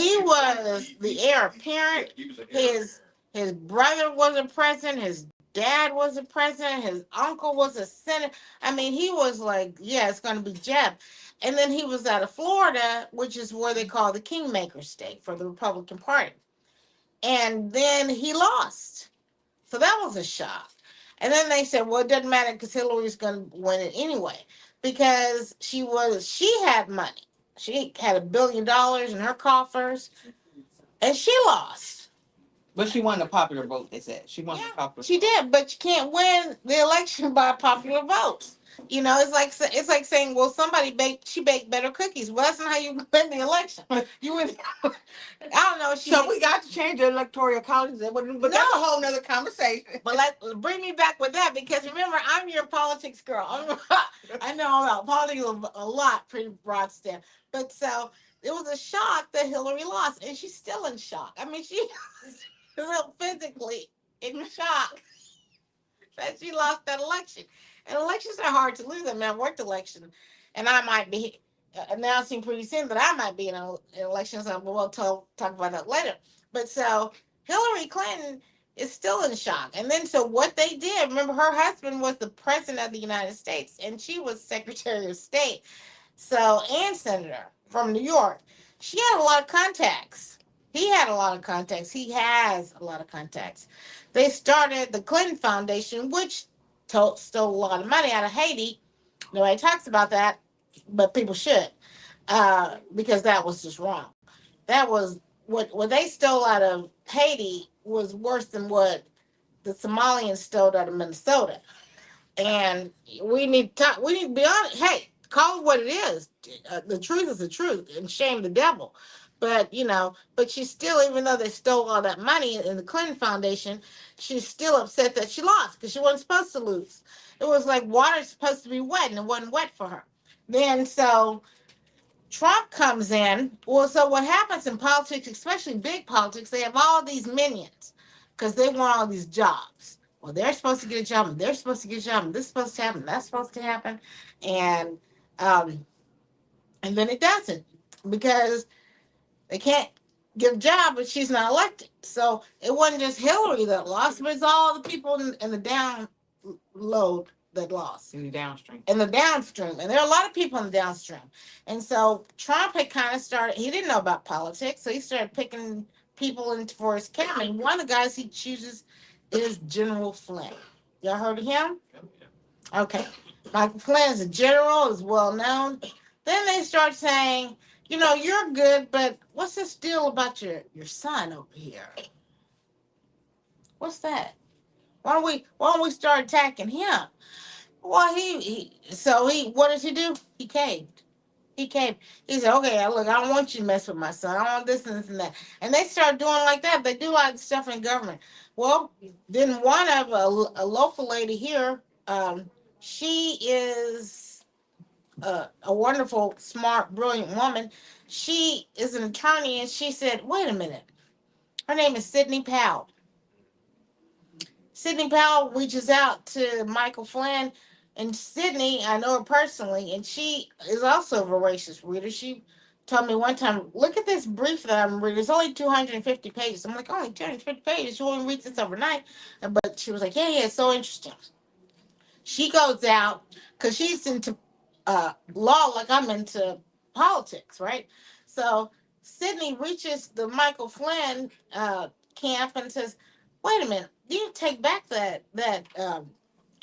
the heir apparent. He was an heir His brother was a president. His dad was a president. His uncle was a senator. I mean, he was like, yeah, it's going to be Jeb. And then he was out of Florida, which is where they call the Kingmaker state for the Republican Party. And then he lost. So that was a shock. And then they said, well, it doesn't matter because Hillary's going to win it anyway, because she had money. She had $1 billion in her coffers, and she lost. But she won the popular vote, they said. She won Yeah, the popular She vote. did, but you can't win the election by popular vote. It's like saying, well, she baked better cookies. Well, that's not how you win the election. You win. I don't know. So we got to change the electoral college, but that's a whole nother conversation. But bring me back with that, because remember, I'm your politics girl. I know about politics a lot, pretty broad stem. But so it was a shock that Hillary lost, and she's still in shock. I mean, she is physically in shock that she lost that election. And elections are hard to lose. I mean, I worked election, and I might be announcing pretty soon that I might be in elections. I will talk about that later. But so Hillary Clinton is still in shock. And then so what they did, remember her husband was the president of the United States, and she was Secretary of State. So, and senator from New York. She had a lot of contacts. He had a lot of contacts. He has a lot of contacts. They started the Clinton Foundation, which stole a lot of money out of Haiti. Nobody talks about that, but people should, because that was just wrong. That was what they stole out of Haiti was worse than what the Somalians stole out of Minnesota. And we need to talk, we need to be honest. Hey, call it what it is. The truth is the truth, and shame the devil. But but she's still, even though they stole all that money in the Clinton Foundation, she's still upset that she lost because she wasn't supposed to lose. It was like water's supposed to be wet, and it wasn't wet for her. Then so Trump comes in. Well, so what happens in politics, especially big politics, they have all these minions because they want all these jobs. Well, they're supposed to get a job, and they're supposed to get a job, and this is supposed to happen, that's supposed to happen, and um, and then it doesn't because they can't give a job, but she's not elected. So it wasn't just Hillary that lost, but it's all the people in the down load that lost. In the downstream. In the downstream. And there are a lot of people in the downstream. And so Trump had kind of started, he didn't know about politics, so he started picking people for his cabinet. One of the guys he chooses is General Flynn. Y'all heard of him? Okay. Michael Flynn is a general, is well known. Then they start saying, you're good, but what's this deal about your son over here? What's that? Why don't we start attacking him? Well, what does he do? He caved. He caved. He said, okay, look, I don't want you to mess with my son. I don't want this and this and that. And they start doing like that. They do a lot of stuff in government. Well, then one of a local lady here, she is a wonderful, smart, brilliant woman. She is an attorney, and she said, wait a minute. Her name is Sidney Powell. Sidney Powell reaches out to Michael Flynn, and Sidney, I know her personally, and she is also a voracious reader. She told me one time, look at this brief that I'm reading. It's only 250 pages. I'm like, only 250 pages? You only read this overnight? But she was like, yeah, it's so interesting. She goes out, because she's into law like I'm into politics, right? So Sidney reaches the Michael Flynn camp and says, wait a minute, you take back that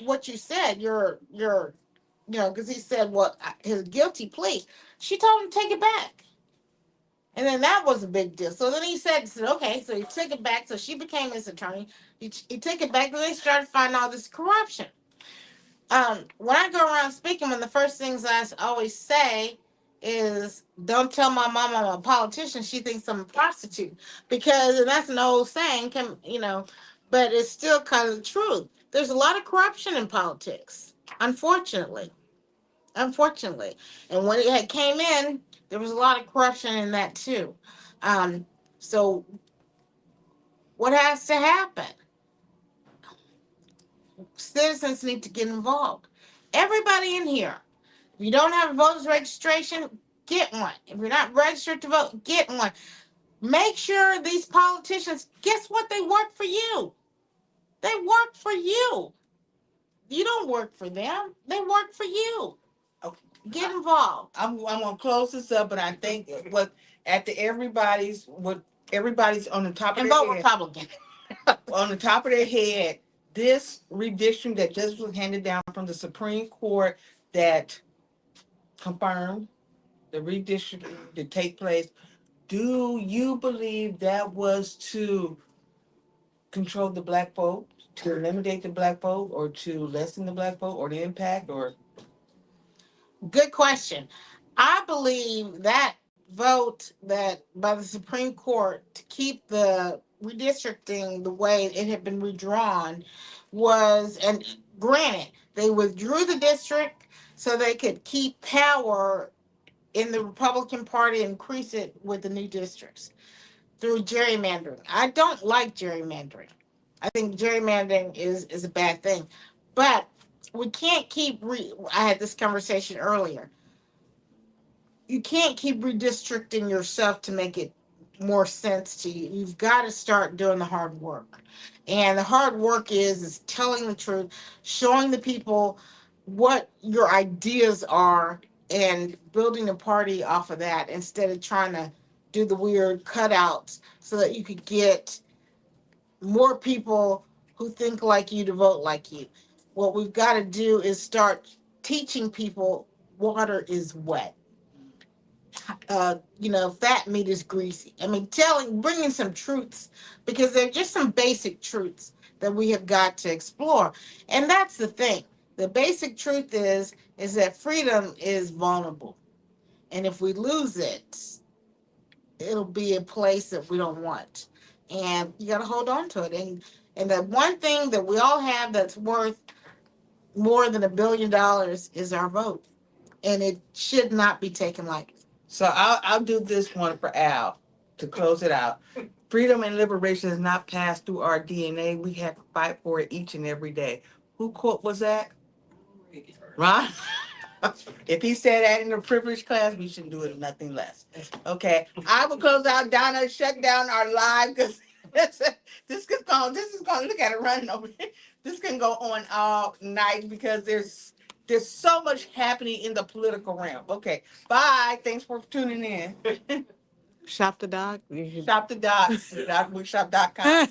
what you said, because he said his guilty plea. She told him to take it back. And then that was a big deal. So then he said, okay, so he took it back. So she became his attorney. He took it back, and they started finding all this corruption. When I go around speaking, one of the first things I always say is, don't tell my mom I'm a politician. She thinks I'm a prostitute. And that's an old saying, but it's still kind of the truth. There's a lot of corruption in politics, unfortunately. And when it came in, there was a lot of corruption in that too. So what has to happen? Citizens need to get involved. Everybody in here, if you don't have a voter's registration, get one. If you're not registered to vote, get one. Make sure these politicians, guess what? They work for you. They work for you. You don't work for them. They work for you. Okay. Get involved. I'm gonna close this up, but I think everybody's on the top of And their vote head. Republican. On the top of their head, this redistricting that just was handed down from the Supreme Court that confirmed the redistricting to take place, do you believe that was to control the black vote, to eliminate the black vote, or to lessen the black vote, or the impact, or? Good question. I believe that vote that by the Supreme Court to keep the redistricting the way it had been redrawn was, and granted, they withdrew the district so they could keep power in the Republican Party, increase it with the new districts through gerrymandering. I don't like gerrymandering. I think gerrymandering is a bad thing, but we can't keep. I had this conversation earlier. You can't keep redistricting yourself to make it more sense to you. You've got to start doing the hard work, and the hard work is telling the truth, showing the people what your ideas are, and building a party off of that instead of trying to do the weird cutouts so that you could get more people who think like you to vote like you. What we've got to do is start teaching people water is wet. Fat meat is greasy. I mean, bringing some truths, because they're just some basic truths that we have got to explore. And that's the thing. The basic truth is that freedom is vulnerable. And if we lose it, it'll be a place that we don't want. And you got to hold on to it. And the one thing that we all have that's worth more than $1 billion is our vote. And it should not be taken lightly. So I'll do this one for Al to close it out. Freedom and liberation is not passed through our DNA. We have to fight for it each and every day. Who quote was that? Ron? If he said that in the privilege class, we should do it nothing less. Okay. I will close out. Donna, shut down our live because this is going look at it running over here. This can go on all night because there's so much happening in the political realm. Okay. Bye. Thanks for tuning in. Shop the dog. Shop the dog. Dogbookshop.com.